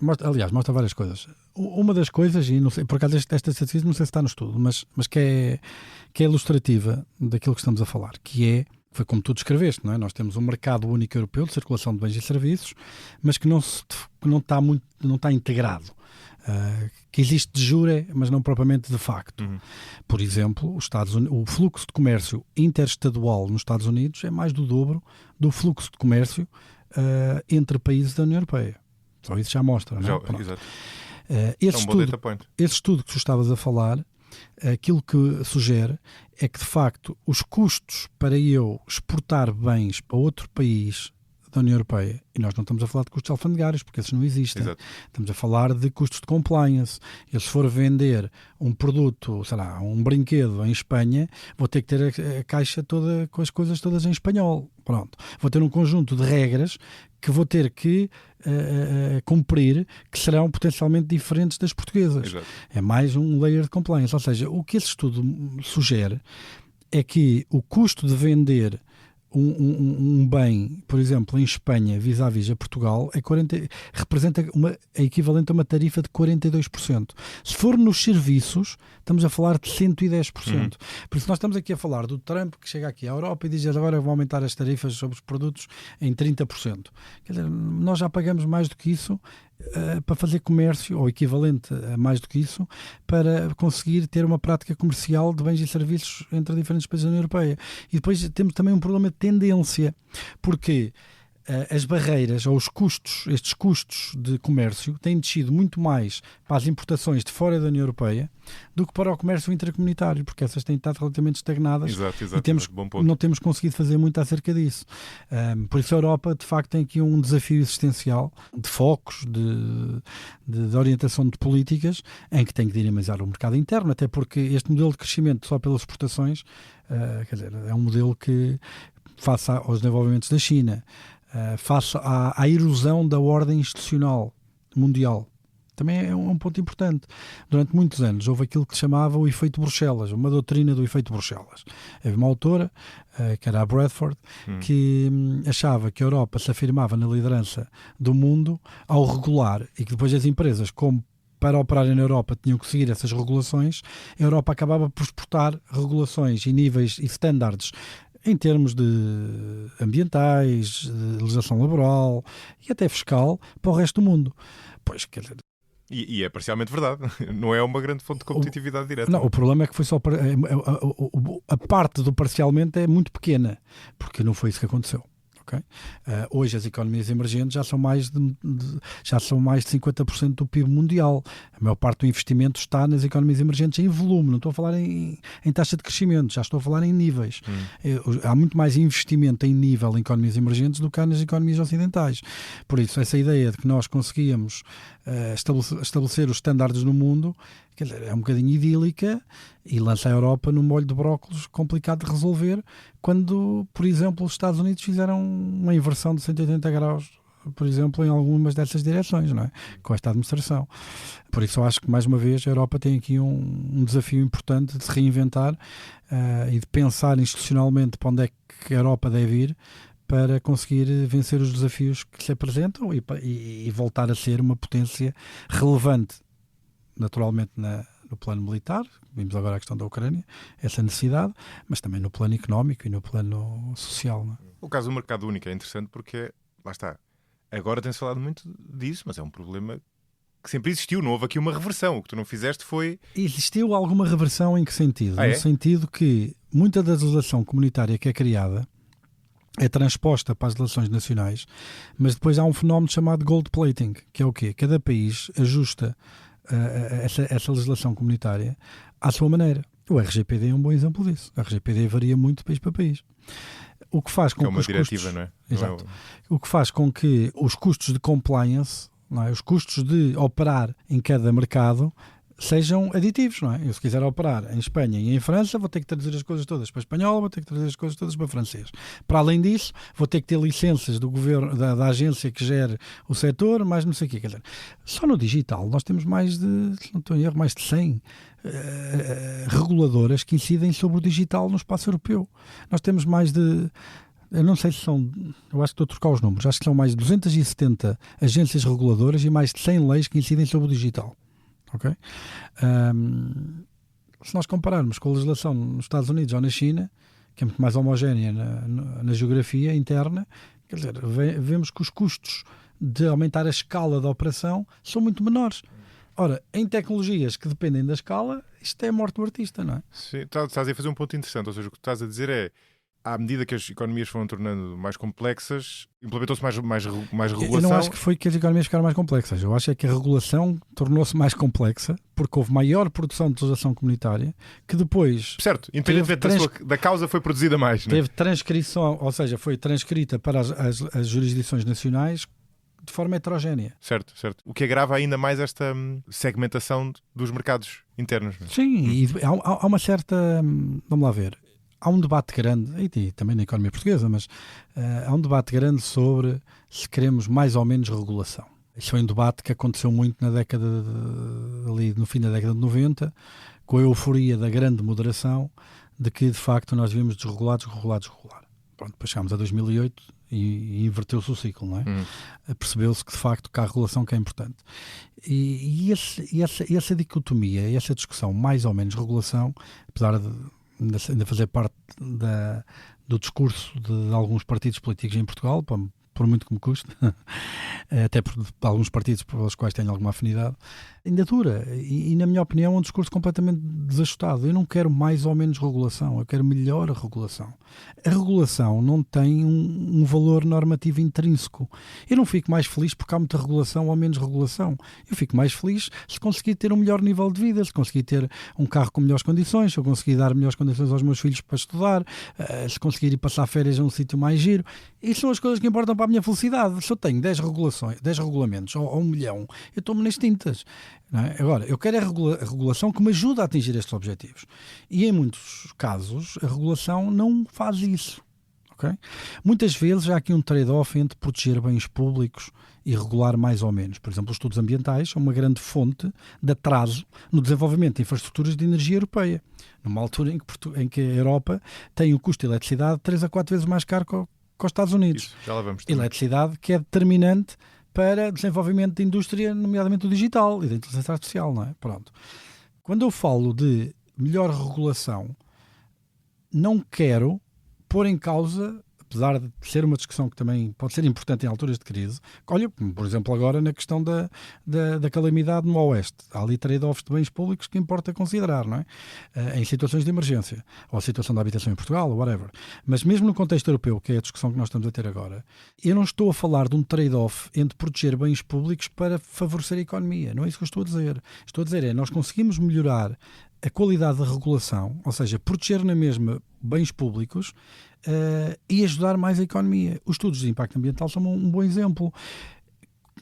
mostra várias coisas. Uma das coisas, e não sei, por acaso esta estatística não sei se está no estudo, mas que é ilustrativa daquilo que estamos a falar, foi como tu descreveste, não é? Nós temos um mercado único europeu de circulação de bens e serviços, mas que não está integrado. Que existe de jure, mas não propriamente de facto. Por exemplo, o fluxo de comércio interestadual nos Estados Unidos é mais do dobro do fluxo de comércio entre países da União Europeia. Só isso já mostra, não é? Exato. Esse estudo que tu estavas a falar, aquilo que sugere é que, de facto, os custos para eu exportar bens para outro país da União Europeia, e nós não estamos a falar de custos alfandegários, porque esses não existem. Exato. Estamos a falar de custos de compliance. Eu, se for vender um produto, sei lá, um brinquedo em Espanha, vou ter que ter a caixa toda com as coisas todas em espanhol. Pronto. Vou ter um conjunto de regras que vou ter que cumprir, que serão potencialmente diferentes das portuguesas. Exato. É mais um layer de compliance. Ou seja, o que esse estudo sugere é que o custo de vender um bem, por exemplo, em Espanha, vis-à-vis a Portugal, representa é equivalente a uma tarifa de 42%. Se for nos serviços, estamos a falar de 110%. Por isso nós estamos aqui a falar do Trump, que chega aqui à Europa e diz agora vão aumentar as tarifas sobre os produtos em 30%. Quer dizer, nós já pagamos mais do que isso para fazer comércio, ou equivalente a mais do que isso, para conseguir ter uma prática comercial de bens e serviços entre diferentes países da União Europeia. E depois temos também um problema de tendência, porque as barreiras ou os custos, estes custos de comércio têm descido muito mais para as importações de fora da União Europeia do que para o comércio intracomunitário, porque essas têm estado relativamente estagnadas. Exato, e não temos conseguido fazer muito acerca disso. Por isso a Europa, de facto, tem aqui um desafio existencial de focos, de orientação de políticas, em que tem que dinamizar o mercado interno, até porque este modelo de crescimento só pelas exportações, quer dizer, é um modelo que, face aos desenvolvimentos da China, face à erosão da ordem institucional mundial, também é um ponto importante. Durante muitos anos houve aquilo que se chamava o efeito Bruxelas, uma doutrina do efeito Bruxelas. Havia uma autora, que era a Bradford, que achava que a Europa se afirmava na liderança do mundo ao regular, e que depois as empresas, como para operarem na Europa tinham que seguir essas regulações, a Europa acabava por exportar regulações e níveis e standards em termos de ambientais, de legislação laboral e até fiscal para o resto do mundo. Pois, quer dizer... E é parcialmente verdade. Não é uma grande fonte de competitividade direta. Não, o problema é que foi só... A parte do parcialmente é muito pequena, porque não foi isso que aconteceu. Okay? Hoje as economias emergentes já são mais de 50% do PIB mundial. A maior parte do investimento está nas economias emergentes em volume, não estou a falar em taxa de crescimento, já estou a falar em níveis. Há muito mais investimento em nível em economias emergentes do que há nas economias ocidentais. Por isso, essa ideia de que nós conseguíamos estabelecer os estándares no mundo, quer dizer, é um bocadinho idílica e lança a Europa num molho de brócolos complicado de resolver, quando, por exemplo, os Estados Unidos fizeram uma inversão de 180 graus, por exemplo, em algumas dessas direções, não é? Com esta administração. Por isso eu acho que, mais uma vez, a Europa tem aqui um desafio importante de se reinventar e de pensar institucionalmente para onde é que a Europa deve ir, para conseguir vencer os desafios que se apresentam e voltar a ser uma potência relevante, naturalmente no plano militar. Vimos agora a questão da Ucrânia, essa necessidade, mas também no plano económico e no plano social. Não é? O caso do mercado único é interessante porque, lá está, agora tem-se falado muito disso, mas é um problema que sempre existiu, não houve aqui uma reversão. O que tu não fizeste foi... Existiu alguma reversão em que sentido? No sentido que muita da legislação comunitária que é criada é transposta para as legislações nacionais, mas depois há um fenómeno chamado gold plating, que é o quê? Cada país ajusta essa legislação comunitária à sua maneira. O RGPD é um bom exemplo disso. O RGPD varia muito de país para país. O que faz com que é uma os diretiva, custos, não é? Exato. O que faz com que os custos de compliance, não é? Os custos de operar em cada mercado sejam aditivos, não é? Eu, se quiser operar em Espanha e em França, vou ter que traduzir as coisas todas para espanhol, vou ter que traduzir as coisas todas para francês. Para além disso, vou ter que ter licenças do governo, da agência que gere o setor, mais não sei o quê. Quer dizer, só no digital nós temos mais de, se não estou em erro, mais de 100 reguladoras que incidem sobre o digital no espaço europeu. Nós temos mais de... Eu não sei se são... Eu acho que estou a trocar os números. Acho que são mais de 270 agências reguladoras e mais de 100 leis que incidem sobre o digital. Okay? Se nós compararmos com a legislação nos Estados Unidos ou na China, que é muito mais homogénea na geografia interna, quer dizer, vemos que os custos de aumentar a escala da operação são muito menores. Ora, em tecnologias que dependem da escala, isto é a morte do artista, não é? Sim, estás a fazer um ponto interessante, ou seja, o que estás a dizer é, à medida que as economias foram tornando mais complexas, implementou-se mais regulação. Eu não acho que foi que as economias ficaram mais complexas. Eu acho é que a regulação tornou-se mais complexa porque houve maior produção de legislação comunitária que depois... Certo, independentemente da causa foi produzida mais. Teve transcrição, ou seja, foi transcrita para as jurisdições nacionais de forma heterogénea. Certo. O que agrava ainda mais esta segmentação dos mercados internos. Não é? Sim, e há uma certa... Vamos lá ver. Há um debate grande, e também na economia portuguesa, mas há um debate grande sobre se queremos mais ou menos regulação. Isso foi um debate que aconteceu muito na década ali no fim da década de 90, com a euforia da grande moderação, de que de facto nós devíamos desregular. Pronto, depois chegámos a 2008 e inverteu-se o ciclo, não é? Percebeu-se que de facto que há a regulação que é importante. E essa dicotomia, essa discussão mais ou menos regulação, apesar de ainda fazer parte do discurso de alguns partidos políticos em Portugal, por muito que me custe, até por alguns partidos pelos quais tenho alguma afinidade, ainda dura. E, na minha opinião, é um discurso completamente desajustado. Eu não quero mais ou menos regulação, eu quero melhor regulação. A regulação não tem um valor normativo intrínseco. Eu não fico mais feliz porque há muita regulação ou menos regulação. Eu fico mais feliz se conseguir ter um melhor nível de vida, se conseguir ter um carro com melhores condições, se eu conseguir dar melhores condições aos meus filhos para estudar, se conseguir ir passar férias a um sítio mais giro. Isso são as coisas que importam para a minha felicidade. Se eu tenho 10 regulamentos ou 1 milhão, eu estou-me nas tintas. Não é? Agora, eu quero a regulação que me ajude a atingir estes objetivos. E em muitos casos, a regulação não faz isso. Okay? Muitas vezes há aqui um trade-off entre proteger bens públicos e regular mais ou menos. Por exemplo, os estudos ambientais são uma grande fonte de atraso no desenvolvimento de infraestruturas de energia europeia, numa altura em que a Europa tem o custo de eletricidade 3 a 4 vezes mais caro que os Estados Unidos. Isso, já lá vamos também. Eletricidade que é determinante para desenvolvimento de indústria, nomeadamente o digital e da inteligência artificial, não é? Pronto. Quando eu falo de melhor regulação, não quero pôr em causa, apesar de ser uma discussão que também pode ser importante em alturas de crise, olha, por exemplo, agora na questão da calamidade no Oeste. Há ali trade-offs de bens públicos que importa considerar, não é? Em situações de emergência, ou a situação da habitação em Portugal, ou whatever. Mas mesmo no contexto europeu, que é a discussão que nós estamos a ter agora, eu não estou a falar de um trade-off entre proteger bens públicos para favorecer a economia. Não é isso que eu estou a dizer. Estou a dizer nós conseguimos melhorar a qualidade da regulação, ou seja, proteger na mesma bens públicos e ajudar mais a economia. Os estudos de impacto ambiental são um bom exemplo.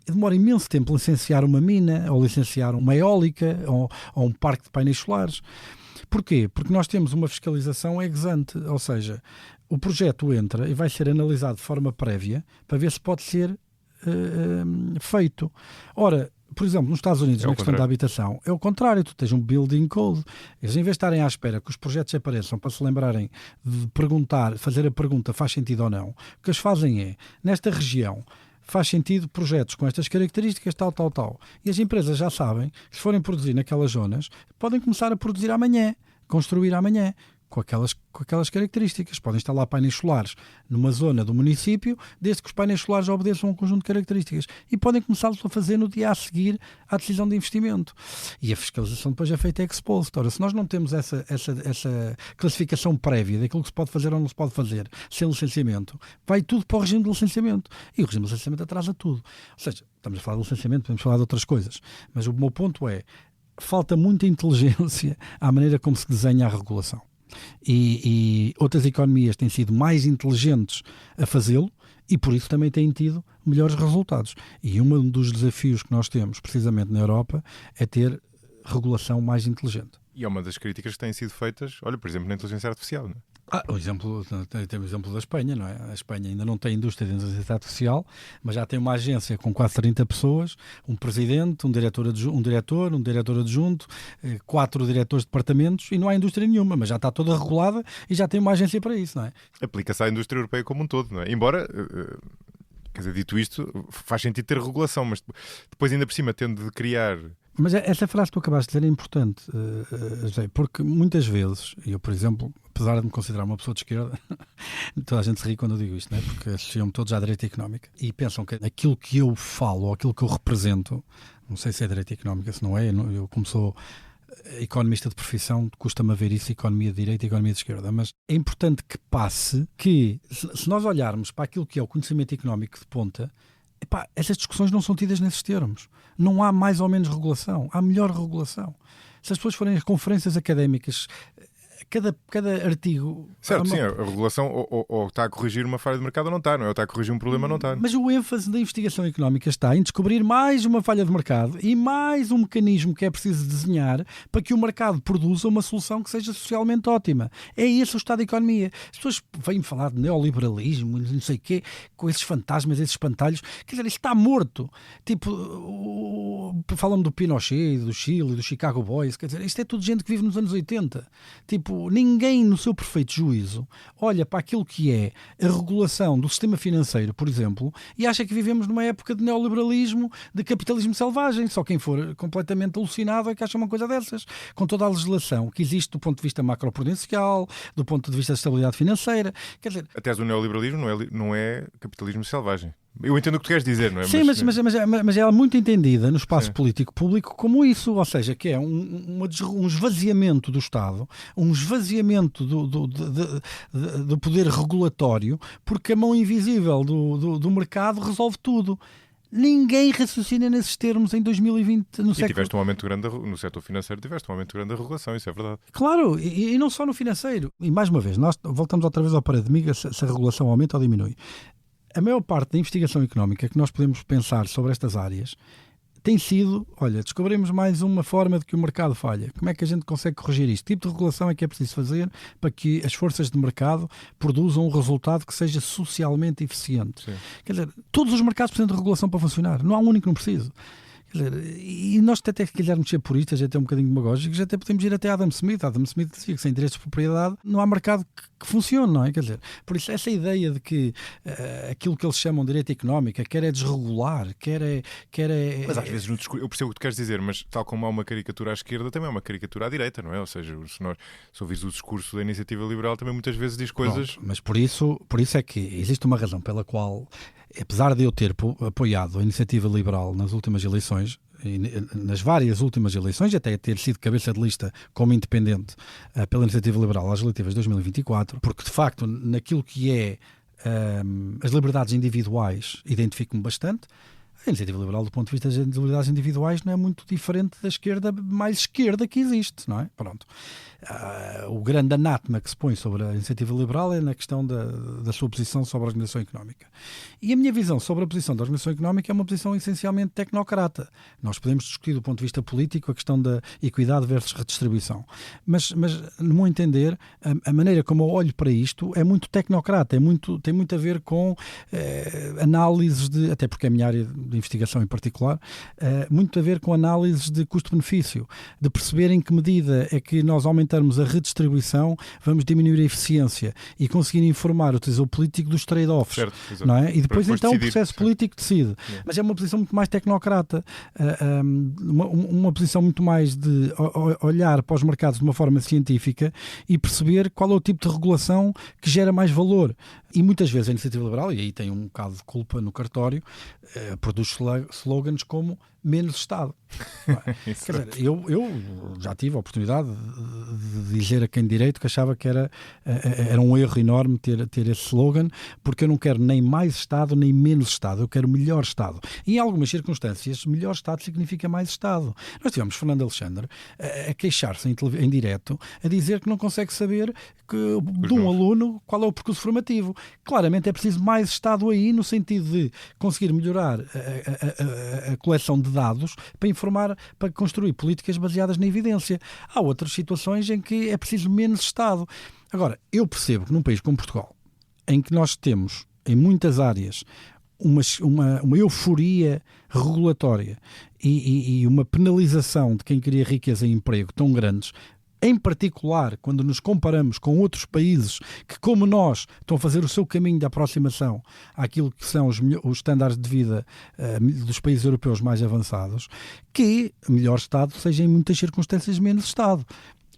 Demora imenso tempo licenciar uma mina, ou licenciar uma eólica, ou um parque de painéis solares. Porquê? Porque nós temos uma fiscalização ex ante, ou seja, o projeto entra e vai ser analisado de forma prévia para ver se pode ser feito. Ora, por exemplo, nos Estados Unidos, na questão da habitação, é o contrário. Tu tens um building code. Eles, em vez de estarem à espera que os projetos apareçam para se lembrarem de perguntar, fazer a pergunta faz sentido ou não, o que eles fazem é, nesta região, faz sentido projetos com estas características, tal. E as empresas já sabem que se forem produzir naquelas zonas, podem começar a produzir amanhã, construir amanhã, com aquelas características. Podem instalar painéis solares numa zona do município, desde que os painéis solares obedeçam a um conjunto de características. E podem começá-los a fazer no dia a seguir à decisão de investimento. E a fiscalização depois é feita ex post. Ora, se nós não temos essa classificação prévia daquilo que se pode fazer ou não se pode fazer sem licenciamento, vai tudo para o regime de licenciamento. E o regime de licenciamento atrasa tudo. Ou seja, estamos a falar de licenciamento, podemos falar de outras coisas. Mas o meu ponto é, falta muita inteligência à maneira como se desenha a regulação. E outras economias têm sido mais inteligentes a fazê-lo e por isso também têm tido melhores resultados. E um dos desafios que nós temos precisamente na Europa é ter regulação mais inteligente. E é uma das críticas que têm sido feitas, olha, por exemplo, na inteligência artificial, não é? Tem o exemplo da Espanha, não é? A Espanha ainda não tem indústria de inteligência artificial, mas já tem uma agência com quase 30 pessoas, um presidente, um diretor adjunto, 4 diretores de departamentos e não há indústria nenhuma, mas já está toda regulada e já tem uma agência para isso, não é? Aplica-se à indústria europeia como um todo, não é? Embora, quer dizer, dito isto, faz sentido ter regulação, mas depois ainda por cima tendo de criar... Mas essa frase que tu acabaste de dizer é importante, José, porque muitas vezes, eu, por exemplo, apesar de me considerar uma pessoa de esquerda, toda a gente se ri quando eu digo isto, não é? Porque associam-me todos à direita económica e pensam que aquilo que eu falo ou aquilo que eu represento, não sei se é direita económica, se não é, eu como sou economista de profissão, custa-me a ver isso, economia de direita e economia de esquerda, mas é importante que passe que, se nós olharmos para aquilo que é o conhecimento económico de ponta, essas discussões não são tidas nesses termos. Não há mais ou menos regulação, há melhor regulação. Se as pessoas forem às conferências académicas, cada artigo... Certo, sim, a regulação ou está a corrigir uma falha de mercado ou não está, não é? Ou está a corrigir um problema ou não está. Mas o ênfase da investigação económica está em descobrir mais uma falha de mercado e mais um mecanismo que é preciso desenhar para que o mercado produza uma solução que seja socialmente ótima. É esse o estado da economia. As pessoas vêm falar de neoliberalismo, não sei o quê, com esses fantasmas, esses espantalhos. Quer dizer, isso está morto. Tipo, falam-me do Pinochet, do Chile, do Chicago Boys. Quer dizer, isto é tudo gente que vive nos anos 80. Tipo, ninguém no seu perfeito juízo olha para aquilo que é a regulação do sistema financeiro, por exemplo, e acha que vivemos numa época de neoliberalismo, de capitalismo selvagem. Só quem for completamente alucinado é que acha uma coisa dessas. Com toda a legislação que existe do ponto de vista macroprudencial, do ponto de vista da estabilidade financeira. Quer dizer... A tese do neoliberalismo não é capitalismo selvagem. Eu entendo o que tu queres dizer, não é? Sim, mas ela é muito entendida no espaço político público como isso, ou seja, que é um esvaziamento do Estado, um esvaziamento do poder regulatório, porque a mão invisível do mercado resolve tudo. Ninguém raciocina nesses termos em 2020. Tiveste um aumento grande no setor financeiro, tiveste um aumento grande da regulação, isso é verdade. Claro, e não só no financeiro. E mais uma vez, nós voltamos outra vez ao paradigma se a regulação aumenta ou diminui. A maior parte da investigação económica que nós podemos pensar sobre estas áreas tem sido, descobrimos mais uma forma de que o mercado falha. Como é que a gente consegue corrigir isto? Que tipo de regulação é que é preciso fazer para que as forças de mercado produzam um resultado que seja socialmente eficiente? Sim. Quer dizer, todos os mercados precisam de regulação para funcionar. Não há um único que não precisa. Quer dizer, e nós até se quisermos ser puristas, até um bocadinho demagógicos, até podemos ir até Adam Smith. Adam Smith dizia que sem direitos de propriedade não há mercado que funcione, não é? Quer dizer, por isso essa ideia de que aquilo que eles chamam de direito económico quer é desregular, quer é... Mas às vezes no discurso, eu percebo o que tu queres dizer, mas tal como há uma caricatura à esquerda, também há uma caricatura à direita, não é? Ou seja, se ouvires o discurso da iniciativa liberal, também muitas vezes diz coisas... Pronto, mas por isso é que existe uma razão pela qual, apesar de eu ter apoiado a iniciativa liberal nas últimas eleições, nas várias últimas eleições, até ter sido cabeça de lista como independente pela Iniciativa Liberal às eleitivas de 2024, porque de facto naquilo que é as liberdades individuais identifico-me bastante. A Iniciativa Liberal, do ponto de vista das liberdades individuais, não é muito diferente da esquerda mais esquerda que existe, não é? Pronto. O grande anátema que se põe sobre a Iniciativa Liberal é na questão da sua posição sobre a organização económica. E a minha visão sobre a posição da organização económica é uma posição essencialmente tecnocrata. Nós podemos discutir do ponto de vista político a questão da equidade versus redistribuição. Mas no meu entender, a maneira como eu olho para isto é muito tecnocrata, tem muito a ver com análises até porque é a minha área de investigação em particular, muito a ver com análises de custo-benefício, de perceber em que medida é que nós aumentarmos a redistribuição, vamos diminuir a eficiência e conseguir informar o tesouro político dos trade-offs. Certo, não é? E depois então decidir, o processo político decide. Mas é uma posição muito mais tecnocrata, uma posição muito mais de olhar para os mercados de uma forma científica e perceber qual é o tipo de regulação que gera mais valor. E muitas vezes a Iniciativa Liberal, e aí tem um bocado de culpa no cartório, produz slogans como menos Estado. Quer dizer, eu já tive a oportunidade de dizer a quem de direito que achava que era um erro enorme ter esse slogan, porque eu não quero nem mais Estado nem menos Estado, eu quero melhor Estado. E em algumas circunstâncias, melhor Estado significa mais Estado. Nós tivemos Fernando Alexandre a queixar-se em direto, a dizer que não consegue saber de um aluno qual é o percurso formativo. Claramente é preciso mais Estado aí, no sentido de conseguir melhorar a coleção de dados para construir políticas baseadas na evidência. Há outras situações em que é preciso menos Estado. Agora, eu percebo que num país como Portugal, em que nós temos, em muitas áreas, uma euforia regulatória e uma penalização de quem cria riqueza e emprego tão grandes, em particular quando nos comparamos com outros países que, como nós, estão a fazer o seu caminho de aproximação àquilo que são os estándares de vida dos países europeus mais avançados, que melhor Estado seja em muitas circunstâncias menos Estado.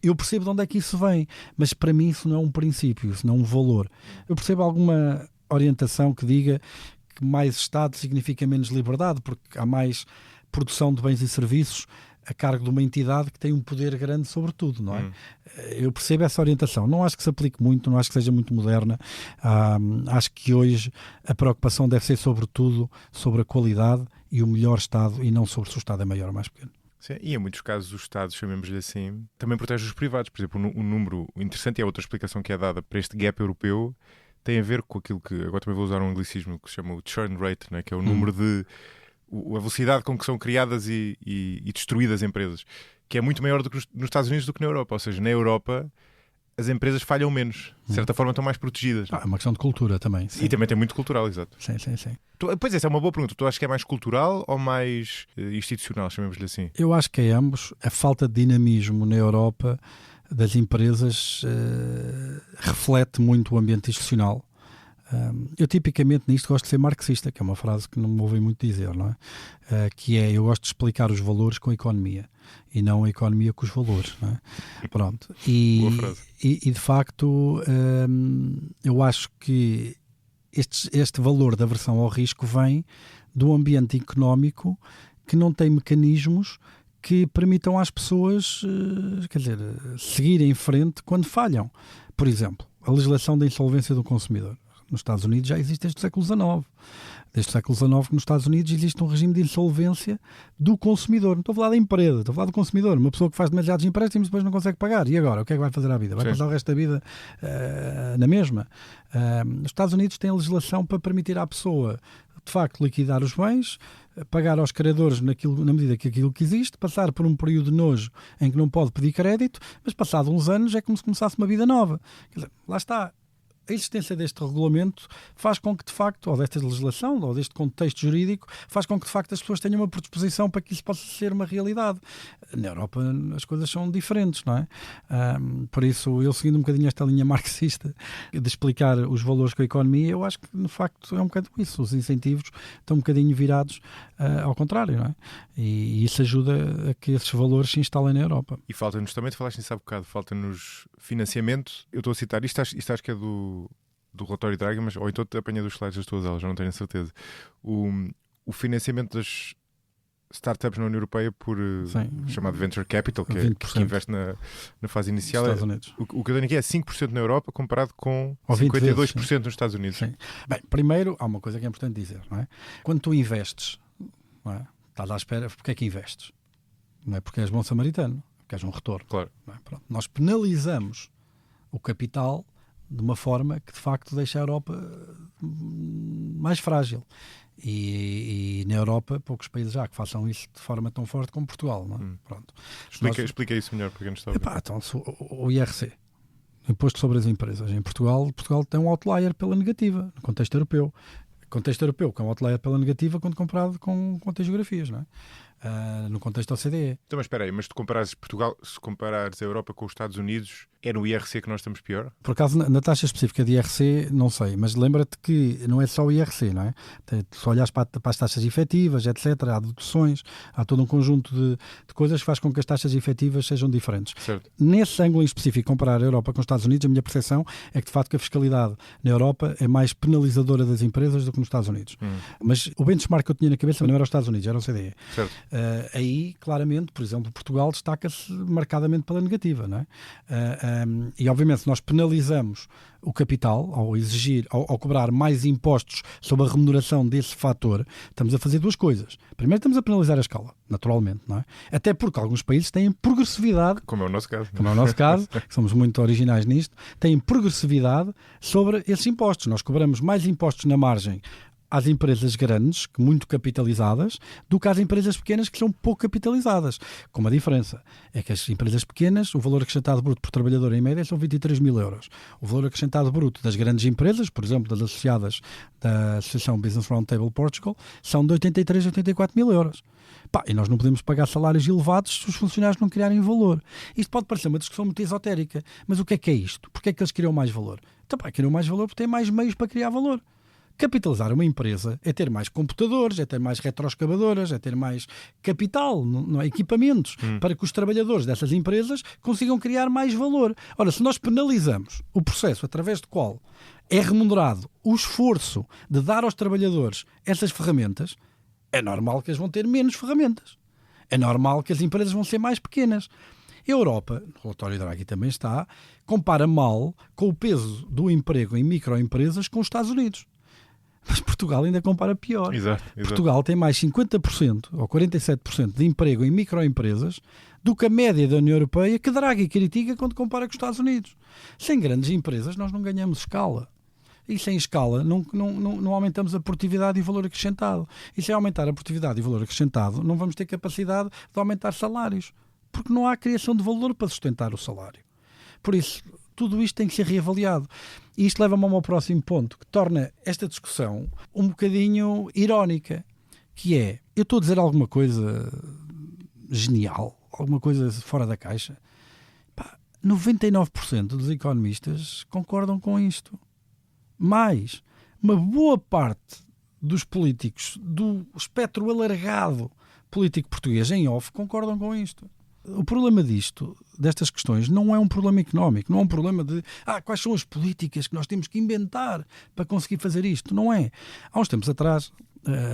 Eu percebo de onde é que isso vem, mas para mim isso não é um princípio, isso não é um valor. Eu percebo alguma orientação que diga que mais Estado significa menos liberdade, porque há mais produção de bens e serviços a cargo de uma entidade que tem um poder grande sobre tudo, não é? Eu percebo essa orientação. Não acho que se aplique muito, não acho que seja muito moderna. Acho que hoje a preocupação deve ser sobretudo sobre a qualidade e o melhor Estado e não sobre se o Estado é maior ou mais pequeno. Sim, e em muitos casos os Estados, chamemos-lhe assim, também protegem os privados. Por exemplo, um número interessante, e a outra explicação que é dada para este gap europeu, tem a ver com aquilo que, agora também vou usar um anglicismo que se chama o churn rate, né? Que é o número de... a velocidade com que são criadas e destruídas empresas, que é muito maior do que nos Estados Unidos do que na Europa. Ou seja, na Europa as empresas falham menos, de certa forma estão mais protegidas. É uma questão de cultura também. Sim. E também tem muito cultural, exato. Sim. Pois essa é uma boa pergunta. Tu achas que é mais cultural ou mais institucional, chamemos-lhe assim? Eu acho que é ambos. A falta de dinamismo na Europa das empresas reflete muito o ambiente institucional. Eu tipicamente nisto gosto de ser marxista, que é uma frase que não me ouvem muito dizer, não é? Que é, eu gosto de explicar os valores com a economia e não a economia com os valores, não é? Pronto. Boa frase. E de facto eu acho que este valor da aversão ao risco vem do ambiente económico que não tem mecanismos que permitam às pessoas, seguirem em frente quando falham. Por exemplo, a legislação da insolvência do consumidor. Nos Estados Unidos já existe desde o século XIX. Desde o século XIX que nos Estados Unidos existe um regime de insolvência do consumidor. Não estou a falar da empresa, estou a falar do consumidor. Uma pessoa que faz demasiados empréstimos e depois não consegue pagar. E agora? O que é que vai fazer à vida? Vai passar o resto da vida na mesma? Os Estados Unidos têm a legislação para permitir à pessoa, de facto, liquidar os bens, pagar aos credores na medida que aquilo que existe, passar por um período de nojo em que não pode pedir crédito, mas passado uns anos é como se começasse uma vida nova. Quer dizer, lá está. A existência deste regulamento faz com que, de facto, ou desta legislação, ou deste contexto jurídico, faz com que, de facto, as pessoas tenham uma predisposição para que isso possa ser uma realidade. Na Europa as coisas são diferentes, não é? Por isso, eu seguindo um bocadinho esta linha marxista de explicar os valores com a economia, eu acho que, de facto, é um bocado isso. Os incentivos estão um bocadinho virados ao contrário, não é? E isso ajuda a que esses valores se instalem na Europa. E falta-nos também, tu falaste nisso há bocado, falta-nos financiamento. Eu estou a citar, isto acho que é do relatório Draghi, mas ou então te apanha dos slides das tuas aulas, já não tenho a certeza. O financiamento das startups na União Europeia por chamado Venture Capital, que investe na fase inicial. Estados Unidos. O que eu tenho aqui é 5% na Europa comparado com 52% nos Estados Unidos. Sim. Bem, primeiro, há uma coisa que é importante dizer, não é? Quando tu investes, não é? Estás à espera, porque é que investes? Não é porque és bom samaritano, porque és um retorno. Claro. Não é? Pronto. Nós penalizamos o capital de uma forma que de facto deixa a Europa mais frágil. E na Europa poucos países há que façam isso de forma tão forte como Portugal. Não é? Pronto. Explica isso melhor para quem não está a ouvir. Então, o IRC, Imposto sobre as Empresas. Em Portugal tem um outlier pela negativa, no contexto europeu. Contexto europeu, que é um outlier pela negativa quando comparado com outras geografias, não é? No contexto OCDE. Então, mas espera aí, mas se comparares Portugal, se comparares a Europa com os Estados Unidos, é no IRC que nós estamos pior? Por acaso, na taxa específica de IRC, não sei, mas lembra-te que não é só o IRC, não é? Se olhares para as taxas efetivas, etc., há deduções, há todo um conjunto de coisas que faz com que as taxas efetivas sejam diferentes. Certo. Nesse ângulo em específico, comparar a Europa com os Estados Unidos, a minha percepção é que, de facto, que a fiscalidade na Europa é mais penalizadora das empresas do que nos Estados Unidos. Mas o benchmark que eu tinha na cabeça não era os Estados Unidos, era o OCDE. Certo. Aí, claramente, por exemplo, Portugal destaca-se marcadamente pela negativa, não é? E, obviamente, se nós penalizamos o capital ao exigir, ao cobrar mais impostos sobre a remuneração desse fator, estamos a fazer duas coisas. Primeiro, estamos a penalizar a escala, naturalmente, não é? Até porque alguns países têm progressividade, como é o nosso caso. Como é o nosso caso, que somos muito originais nisto, têm progressividade sobre esses impostos. Nós cobramos mais impostos na margem às empresas grandes, muito capitalizadas, do que às empresas pequenas que são pouco capitalizadas. Com uma diferença, é que as empresas pequenas, o valor acrescentado bruto por trabalhador em média são 23 mil euros. O valor acrescentado bruto das grandes empresas, por exemplo, das associadas da Associação Business Roundtable Portugal, são de 83 a 84 mil euros. E nós não podemos pagar salários elevados se os funcionários não criarem valor. Isto pode parecer uma discussão muito esotérica, mas o que é isto? Porquê é que eles criam mais valor? Criam mais valor porque têm mais meios para criar valor. Capitalizar uma empresa é ter mais computadores, é ter mais retroescavadoras, é ter mais capital, não é? Equipamentos, para que os trabalhadores dessas empresas consigam criar mais valor. Ora, se nós penalizamos o processo através do qual é remunerado o esforço de dar aos trabalhadores essas ferramentas, é normal que eles vão ter menos ferramentas. É normal que as empresas vão ser mais pequenas. A Europa, no relatório Draghi também está, compara mal com o peso do emprego em microempresas com os Estados Unidos. Mas Portugal ainda compara pior. Exato. Portugal tem mais 50% ou 47% de emprego em microempresas do que a média da União Europeia, que Draghi critica quando compara com os Estados Unidos. Sem grandes empresas nós não ganhamos escala. E sem escala não aumentamos a produtividade e o valor acrescentado. E sem aumentar a produtividade e o valor acrescentado não vamos ter capacidade de aumentar salários. Porque não há criação de valor para sustentar o salário. Por isso, tudo isto tem que ser reavaliado. E isto leva-me ao meu próximo ponto, que torna esta discussão um bocadinho irónica, que é, eu estou a dizer alguma coisa genial, alguma coisa fora da caixa. 99% dos economistas concordam com isto. Mas uma boa parte dos políticos do espectro alargado político português em off concordam com isto. O problema destas questões, não é um problema económico, não é um problema de quais são as políticas que nós temos que inventar para conseguir fazer isto. Não é. Há uns tempos atrás,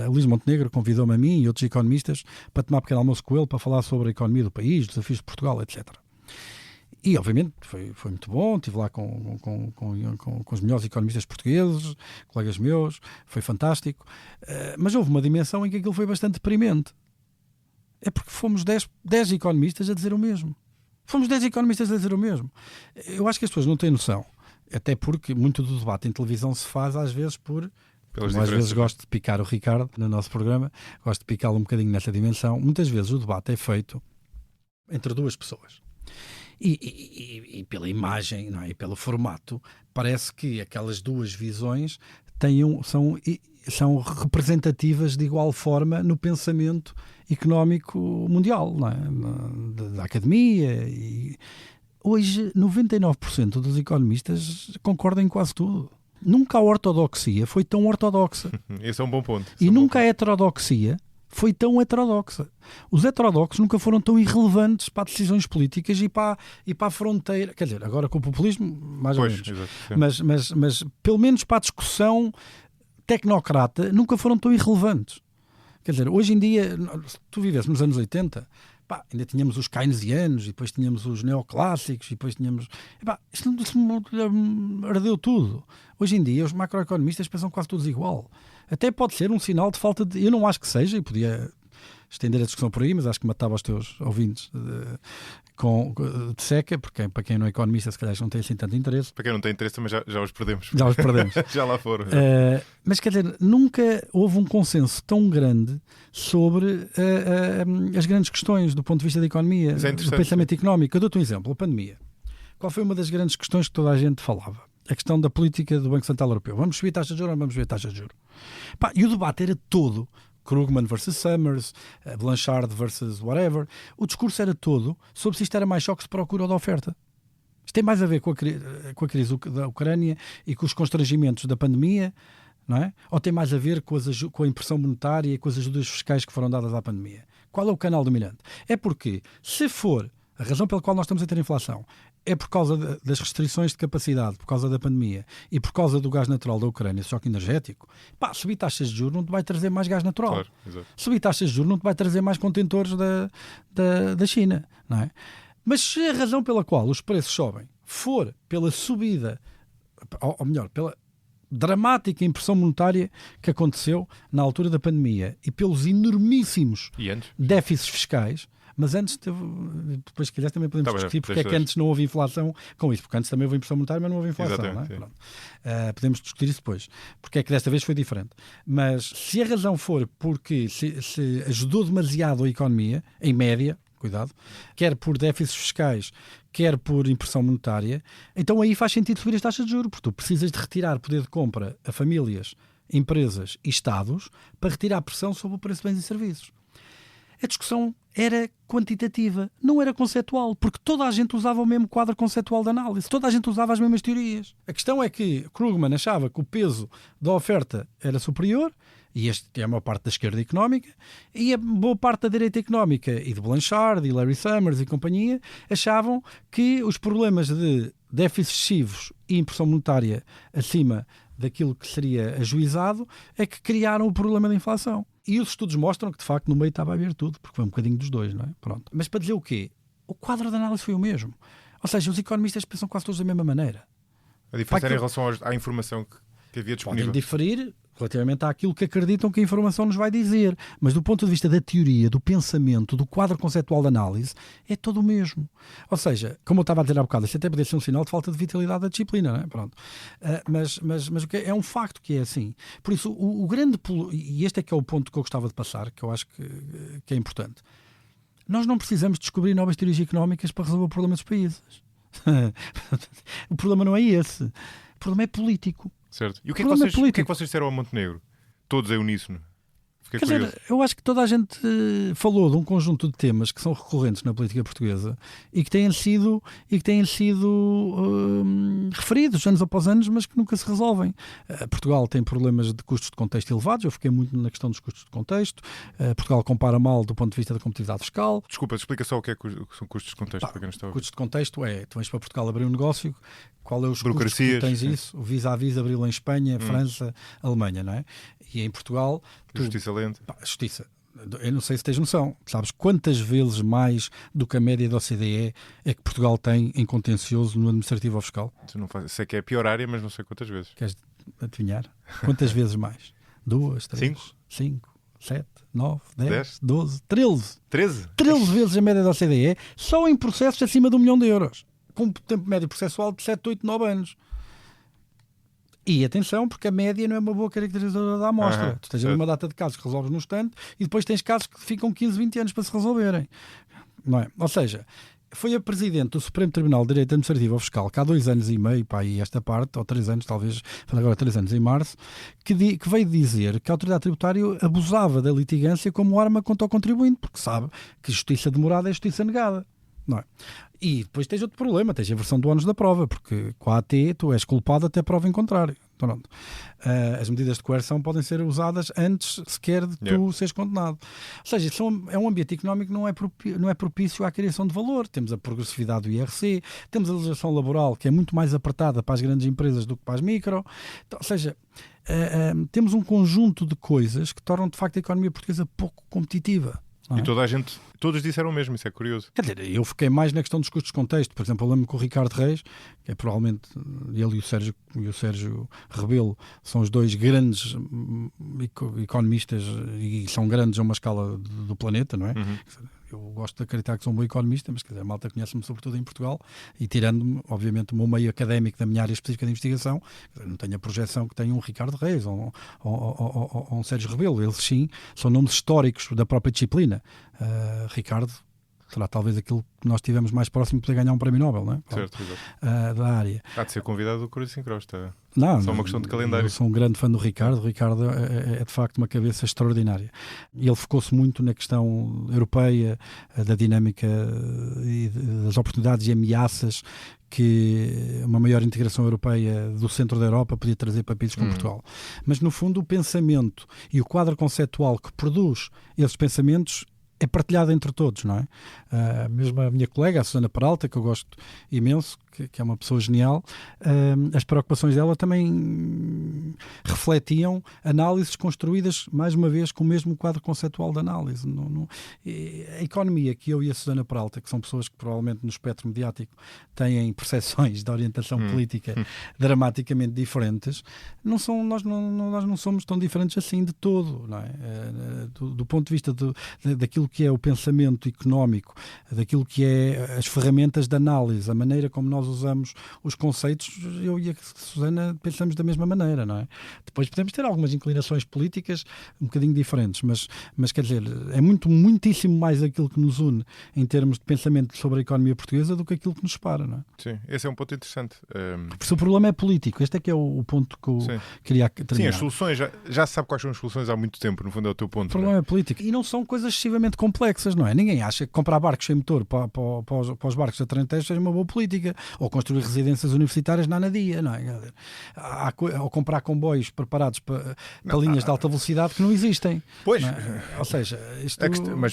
Luís Montenegro convidou-me a mim e outros economistas para tomar pequeno almoço com ele para falar sobre a economia do país, os desafios de Portugal, etc. E, obviamente, foi muito bom. Estive lá com os melhores economistas portugueses, colegas meus, foi fantástico. Mas houve uma dimensão em que aquilo foi bastante deprimente. É porque fomos 10 economistas a dizer o mesmo. Eu acho que as pessoas não têm noção, até porque muito do debate em televisão se faz às vezes às vezes gosto de picar o Ricardo no nosso programa, gosto de picá-lo um bocadinho nessa dimensão. Muitas vezes o debate é feito entre duas pessoas. E pela imagem, não é? E pelo formato, parece que aquelas duas visões são representativas de igual forma no pensamento económico mundial, não é? Da academia. E hoje 99% dos economistas concordam em quase tudo. Nunca a ortodoxia foi tão ortodoxa. Esse é um bom ponto. E nunca a heterodoxia foi tão heterodoxa. Os heterodoxos nunca foram tão irrelevantes para decisões políticas e para a fronteira. Quer dizer, agora com o populismo, mais ou menos. Exato, mas pelo menos para a discussão tecnocrata, nunca foram tão irrelevantes. Quer dizer, hoje em dia, se tu vivesse nos anos 80, ainda tínhamos os keynesianos, e depois tínhamos os neoclássicos, e depois tínhamos... Isto ardeu tudo. Hoje em dia, os macroeconomistas pensam quase todos igual. Até pode ser um sinal de falta de... Eu não acho que seja, e podia estender a discussão por aí, mas acho que matava os teus ouvintes de seca, porque para quem não é economista, se calhar não tem assim tanto interesse. Para quem não tem interesse, também já os perdemos. Já os perdemos. Já lá foram. Mas quer dizer, nunca houve um consenso tão grande sobre as grandes questões do ponto de vista da economia, do pensamento económico. Eu dou-te um exemplo, a pandemia. Qual foi uma das grandes questões que toda a gente falava? A questão da política do Banco Central Europeu. Vamos subir taxa de juros ou não vamos subir taxa de juros? E o debate era todo... Krugman versus Summers, Blanchard versus whatever. O discurso era todo sobre se isto era mais choque de procura ou de oferta. Isto tem mais a ver com a crise da Ucrânia e com os constrangimentos da pandemia, não é? Ou tem mais a ver com a impressão monetária e com as ajudas fiscais que foram dadas à pandemia? Qual é o canal dominante? É porque, se for a razão pela qual nós estamos a ter inflação é por causa das restrições de capacidade, por causa da pandemia e por causa do gás natural da Ucrânia, choque energético, subir taxas de juros não te vai trazer mais gás natural. Claro, exato. Subir taxas de juros não te vai trazer mais contentores da China, não é? Mas se a razão pela qual os preços sobem for pela subida, ou melhor, pela dramática impressão monetária que aconteceu na altura da pandemia e pelos enormíssimos déficits fiscais. Mas antes, depois se calhar também podemos discutir porque é que antes não houve inflação com isso, porque antes também houve impressão monetária, mas não houve inflação. Não é? Podemos discutir isso depois, porque é que desta vez foi diferente. Mas se a razão for porque se ajudou demasiado a economia, em média, cuidado, quer por déficits fiscais, quer por impressão monetária, então aí faz sentido subir as taxas de juros, porque tu precisas de retirar poder de compra a famílias, empresas e Estados para retirar a pressão sobre o preço de bens e serviços. A discussão era quantitativa, não era conceitual, porque toda a gente usava o mesmo quadro conceitual de análise, toda a gente usava as mesmas teorias. A questão é que Krugman achava que o peso da oferta era superior, e este é a maior parte da esquerda económica, e a boa parte da direita económica, e de Blanchard, e Larry Summers e companhia, achavam que os problemas de déficits excessivos e impressão monetária acima daquilo que seria ajuizado é que criaram o problema da inflação. E os estudos mostram que, de facto, no meio estava a haver tudo, porque foi um bocadinho dos dois, não é? Pronto. Mas para dizer o quê? O quadro de análise foi o mesmo. Ou seja, os economistas pensam quase todos da mesma maneira. A diferença era em relação à informação que havia disponível. Podem diferir relativamente àquilo que acreditam que a informação nos vai dizer. Mas do ponto de vista da teoria, do pensamento, do quadro conceitual de análise, é todo o mesmo. Ou seja, como eu estava a dizer há bocado, isto até poderia ser um sinal de falta de vitalidade da disciplina, não é? Pronto. Mas é um facto que é assim. Por isso, o grande... E este é que é o ponto que eu gostava de passar, que eu acho que é importante. Nós não precisamos descobrir novas teorias económicas para resolver o problema dos países. O problema não é esse. O problema é político. Certo. E o que é que vocês disseram ao Montenegro? Todos em uníssono. Fiquei Quer curioso. dizer, eu acho que toda a gente falou de um conjunto de temas que são recorrentes na política portuguesa e que têm sido referidos anos após anos, mas que nunca se resolvem. Portugal tem problemas de custos de contexto elevados, eu fiquei muito na questão dos custos de contexto. Portugal compara mal do ponto de vista da competitividade fiscal. Desculpa, explica só o que são custos de contexto para quem não está a ouvir. Custos de contexto é, tu vens para Portugal abrir um negócio, qual é os custos que Burocracias. tens isso? O vis-à-vis abri-lo em Espanha, França, Alemanha, não é? E em Portugal... Justiça lenta. Justiça. Eu não sei se tens noção. Sabes quantas vezes mais do que a média da OCDE é que Portugal tem em contencioso no administrativo ou fiscal? Sei que é a pior área, mas não sei quantas vezes. Queres adivinhar? Quantas vezes mais? 2, 3, 5? 5, 7, 9, 10, 10? 12, 13. 13? 13 vezes a média da OCDE só em processos acima de 1 milhão de euros. Com um tempo médio processual de 7, 8, 9 anos. E atenção, porque a média não é uma boa caracterizadora da amostra. Tu tens ali uma data de casos que resolves no instante e depois tens casos que ficam 15, 20 anos para se resolverem. Não é? Ou seja, foi a Presidente do Supremo Tribunal de Direito Administrativo ou Fiscal, que há 2 anos e meio, e esta parte, ou 3 anos, talvez, agora 3 anos em março, que veio dizer que a autoridade tributária abusava da litigância como arma contra o contribuinte, porque sabe que justiça demorada é justiça negada. Não é? E depois tens outro problema, tens a inversão do ónus da prova, porque com a AT tu és culpado até prova em contrário. Pronto. As medidas de coerção podem ser usadas antes sequer de tu seres condenado. Ou seja, é um ambiente económico que não é propício à criação de valor. Temos a progressividade do IRC, temos a legislação laboral que é muito mais apertada para as grandes empresas do que para as micro. Então, ou seja, temos um conjunto de coisas que tornam de facto a economia portuguesa pouco competitiva. E todos disseram o mesmo, isso é curioso. Quer dizer, eu fiquei mais na questão dos custos de contexto. Por exemplo, eu lembro que o Ricardo Reis, que é provavelmente ele e o Sérgio Rebelo, são os 2 grandes economistas e são grandes a uma escala do planeta, não é? Eu gosto de acreditar que sou um bom economista, mas quer dizer, a malta conhece-me sobretudo em Portugal e tirando-me, obviamente, o meu meio académico da minha área específica de investigação, não tenho a projeção que tem um Ricardo Reis ou um Sérgio Rebelo. Eles sim são nomes históricos da própria disciplina. Ricardo será talvez aquilo que nós tivemos mais próximo de poder ganhar um prémio Nobel, não é? Certo, da área. Há de ser convidado do Cruze Sincro, está. Não, só uma questão de calendário. Eu sou um grande fã do Ricardo. O Ricardo é de facto uma cabeça extraordinária. E ele focou-se muito na questão europeia, da dinâmica e das oportunidades e ameaças que uma maior integração europeia do centro da Europa podia trazer para países como Portugal. Mas no fundo o pensamento e o quadro conceptual que produz esses pensamentos é partilhado entre todos, não é? Mesmo a minha colega, a Susana Peralta, que eu gosto imenso, que é uma pessoa genial, as preocupações dela também refletiam análises construídas, mais uma vez, com o mesmo quadro conceptual de análise. A economia que eu e a Susana Peralta, que são pessoas que provavelmente no espectro mediático têm percepções de orientação política dramaticamente diferentes, nós não somos tão diferentes assim de todo, não é? Do ponto de vista daquilo que é o pensamento económico, daquilo que é as ferramentas de análise, a maneira como nós usamos os conceitos, eu e a Susana pensamos da mesma maneira, não é? Depois podemos ter algumas inclinações políticas um bocadinho diferentes, mas quer dizer, é muitíssimo mais aquilo que nos une em termos de pensamento sobre a economia portuguesa do que aquilo que nos separa, não é? Sim, esse é um ponto interessante. Porque o problema é político, este é que é o ponto que eu queria terminar. Sim, as soluções, já se sabe quais são as soluções há muito tempo, no fundo é o teu ponto. O problema é político, e não são coisas excessivamente complexas, não é? Ninguém acha que comprar barcos sem motor para os barcos da Trentejo seja uma boa política, ou construir residências universitárias na Anadia, não é? Ou comprar comboios preparados para linhas de alta velocidade que não existem. Pois. Não é? Ou seja, isto...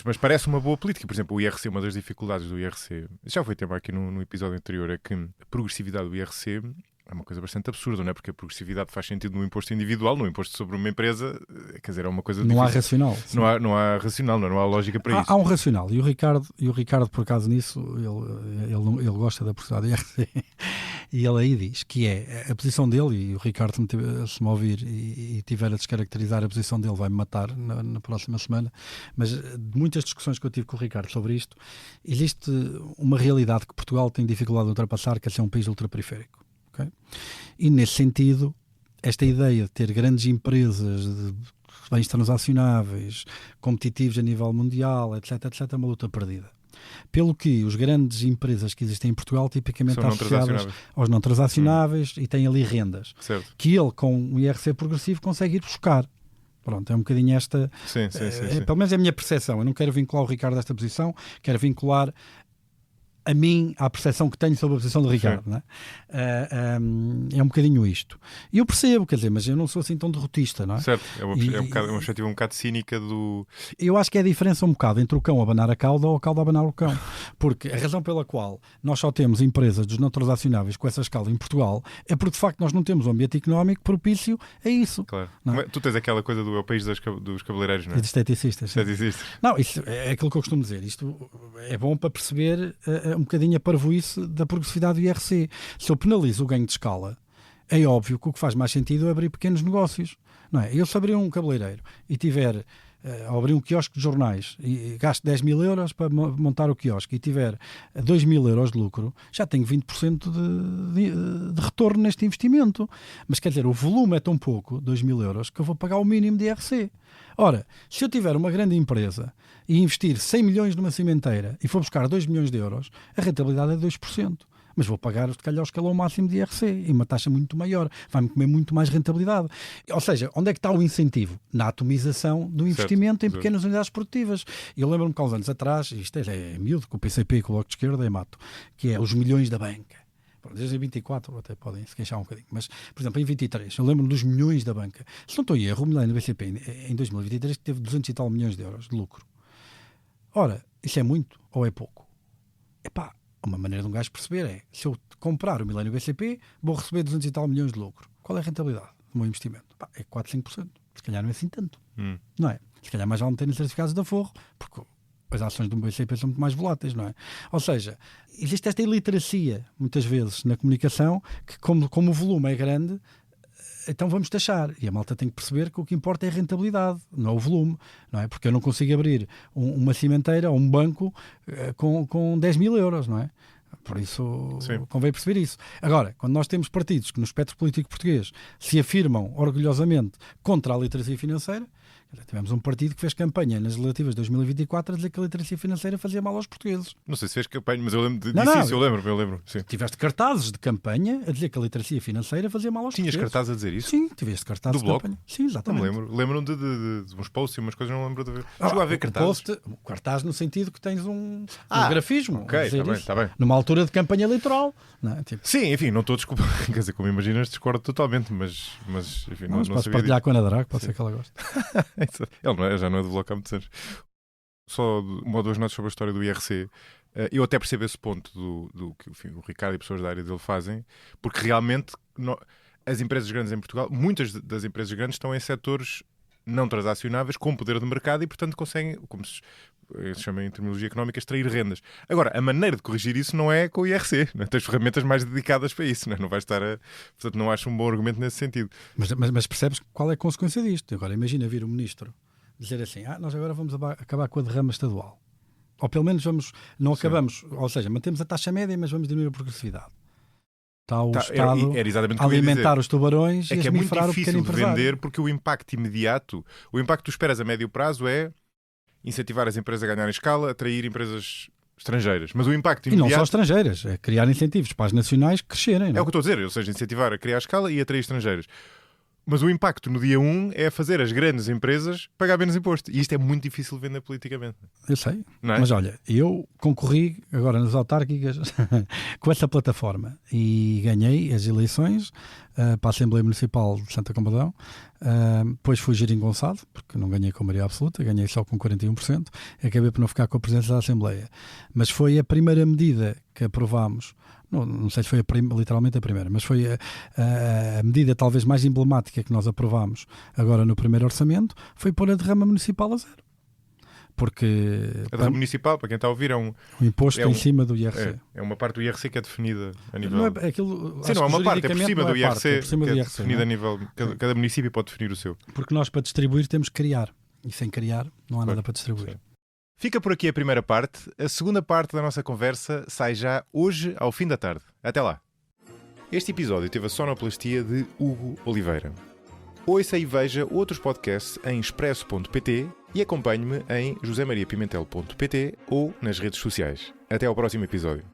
mas parece uma boa política. Por exemplo, o IRC, uma das dificuldades do IRC, já foi tema aqui no episódio anterior, é que a progressividade do IRC é uma coisa bastante absurda, não é? Porque a progressividade faz sentido no imposto individual, no imposto sobre uma empresa, quer dizer, é uma coisa não difícil. Há racional. Não há racional, não há lógica para isso. Há um racional, e o Ricardo por acaso nisso, ele gosta da progressividade do IRC, e ele aí diz que é a posição dele, e o Ricardo, se me ouvir e tiver a descaracterizar a posição dele, vai-me matar na próxima semana, mas de muitas discussões que eu tive com o Ricardo sobre isto, existe uma realidade que Portugal tem dificuldade de ultrapassar, que é ser um país ultraperiférico. Okay? E nesse sentido, esta ideia de ter grandes empresas de bens transacionáveis, competitivos a nível mundial, etc., é uma luta perdida. Pelo que as grandes empresas que existem em Portugal tipicamente estão associadas aos não transacionáveis e têm ali rendas, certo, que ele com o IRC progressivo consegue ir buscar. Pronto, é um bocadinho esta... Sim. Pelo menos é a minha percepção. Eu não quero vincular o Ricardo a esta posição, quero vincular a mim, à percepção que tenho sobre a posição do Ricardo. Não é? É um bocadinho isto. E eu percebo, quer dizer, mas eu não sou assim tão derrotista, não é? Certo, é uma perspectiva um bocado cínica do... Eu acho que é a diferença um bocado entre o cão abanar a cauda ou a cauda abanar o cão. Porque a razão pela qual nós só temos empresas dos não transacionáveis com essa escala em Portugal é porque, de facto, nós não temos um ambiente económico propício a isso. Claro. Não é? Tu tens aquela coisa do é o país dos cabeleireiros, não é? E de esteticistas. Não, isso é aquilo que eu costumo dizer. Isto é bom para perceber um bocadinho a parvoíce da progressividade do IRC. Se eu penalizo o ganho de escala, é óbvio que o que faz mais sentido é abrir pequenos negócios. Não é? Eu, se abrir um cabeleireiro e tiver a abrir um quiosque de jornais e gasto 10 mil euros para montar o quiosque e tiver 2 mil euros de lucro, já tenho 20% de retorno neste investimento. Mas quer dizer, o volume é tão pouco, 2 mil euros, que eu vou pagar o mínimo de IRC. Ora, se eu tiver uma grande empresa e investir 100 milhões numa cimenteira e for buscar 2 milhões de euros, a rentabilidade é 2%. Mas vou pagar, se calhar, o escalão máximo de IRC e uma taxa muito maior. Vai-me comer muito mais rentabilidade. Ou seja, onde é que está o incentivo? Na atomização do investimento em pequenas unidades produtivas. E eu lembro-me que há uns anos atrás, isto é miúdo, com o PCP e com o Bloco de Esquerda, é mato, que é os milhões da banca. Desde 24 até podem se queixar um bocadinho. Mas, por exemplo, em 23, eu lembro-me dos milhões da banca. Se não estou em erro, o milênio do BCP em 2023 teve 200 e tal milhões de euros de lucro. Ora, isso é muito ou é pouco? Epá, uma maneira de um gajo perceber é, se eu comprar o milênio BCP, vou receber 200 e tal milhões de lucro. Qual é a rentabilidade do meu investimento? É 4, 5%. Se calhar não é assim tanto. Não é? Se calhar mais vale meter em certificados de aforro, porque as ações do BCP são muito mais voláteis, não é? Ou seja, existe esta iliteracia, muitas vezes, na comunicação, que como o volume é grande, então vamos taxar. E a malta tem que perceber que o que importa é a rentabilidade, não é o volume, não é? Porque eu não consigo abrir uma cimenteira ou um banco com 10 mil euros, não é? Por isso, convém perceber isso. Agora, quando nós temos partidos que no espectro político português se afirmam orgulhosamente contra a literacia financeira, tivemos um partido que fez campanha nas legislativas de 2024 a dizer que a literacia financeira fazia mal aos portugueses. Não sei se fez campanha, mas eu lembro disso. Eu lembro. Sim. Tiveste cartazes de campanha a dizer que a literacia financeira fazia mal aos portugueses. Tinhas cartazes a dizer isso? Sim, tiveste cartazes do de bloco? campanha. Sim, exatamente. Não me lembro. Lembro-me de uns posts e umas coisas, não lembro de ver. Chegou a ver cartazes? Cartaz no sentido que tens um grafismo. Ok, está bem. Numa altura de campanha eleitoral. Não é? Tipo... Sim, enfim, não estou desculpa. Quer dizer, como imaginas, discordo totalmente, mas enfim, não podes sabia partilhar disso. com a Ana Drago, pode ser que ela goste. Ele já não é do bloco há muitos anos. Só uma ou duas notas sobre a história do IRC. Eu até percebo esse ponto do que o Ricardo e pessoas da área dele fazem, porque realmente as empresas grandes em Portugal, muitas das empresas grandes estão em setores não transacionáveis, com poder de mercado e, portanto, conseguem, como se chama em terminologia económica, extrair rendas. Agora, a maneira de corrigir isso não é com o IRC. Não é? Tens ferramentas mais dedicadas para isso. Não vais estar Portanto, não acho um bom argumento nesse sentido. Mas percebes qual é a consequência disto? Agora, imagina vir o ministro dizer assim, nós agora vamos acabar com a derrama estadual. Ou pelo menos não acabamos, ou seja, mantemos a taxa média, mas vamos diminuir a progressividade. Está o Estado a alimentar os tubarões e a esmifrar o pequeno empresário. É muito difícil de vender porque o impacto imediato, o impacto que tu esperas a médio prazo é incentivar as empresas a ganharem escala, atrair empresas estrangeiras. Mas o impacto imediato... E não só estrangeiras, é criar incentivos para as nacionais crescerem. Não? É o que eu estou a dizer, ou seja, incentivar a criar escala e atrair estrangeiras. Mas o impacto no dia 1 é fazer as grandes empresas pagar menos imposto. E isto é muito difícil de vender politicamente. Eu sei. Não é? Mas olha, eu concorri agora nas autárquicas com essa plataforma e ganhei as eleições para a Assembleia Municipal de Santa Combadão. Depois fui geringonçado, porque não ganhei com maioria absoluta, ganhei só com 41%. Acabei por não ficar com a presença da Assembleia. Mas foi a primeira medida que aprovámos. Não sei se foi literalmente a primeira, mas foi a medida talvez mais emblemática que nós aprovámos agora no primeiro orçamento, foi pôr a derrama municipal a zero. Porque a derrama municipal, para quem está a ouvir, é um imposto em cima do IRC. É uma parte do IRC que é definida a nível... Não é aquilo, sim, não é uma parte, é por cima do IRC, que é definida a nível... Cada município pode definir o seu. Porque nós, para distribuir, temos que criar. E sem criar, não há nada para distribuir. Sim. Fica por aqui a primeira parte. A segunda parte da nossa conversa sai já hoje ao fim da tarde. Até lá. Este episódio teve a sonoplastia de Hugo Oliveira. Ouça e veja outros podcasts em expresso.pt e acompanhe-me em josemariapimentel.pt ou nas redes sociais. Até ao próximo episódio.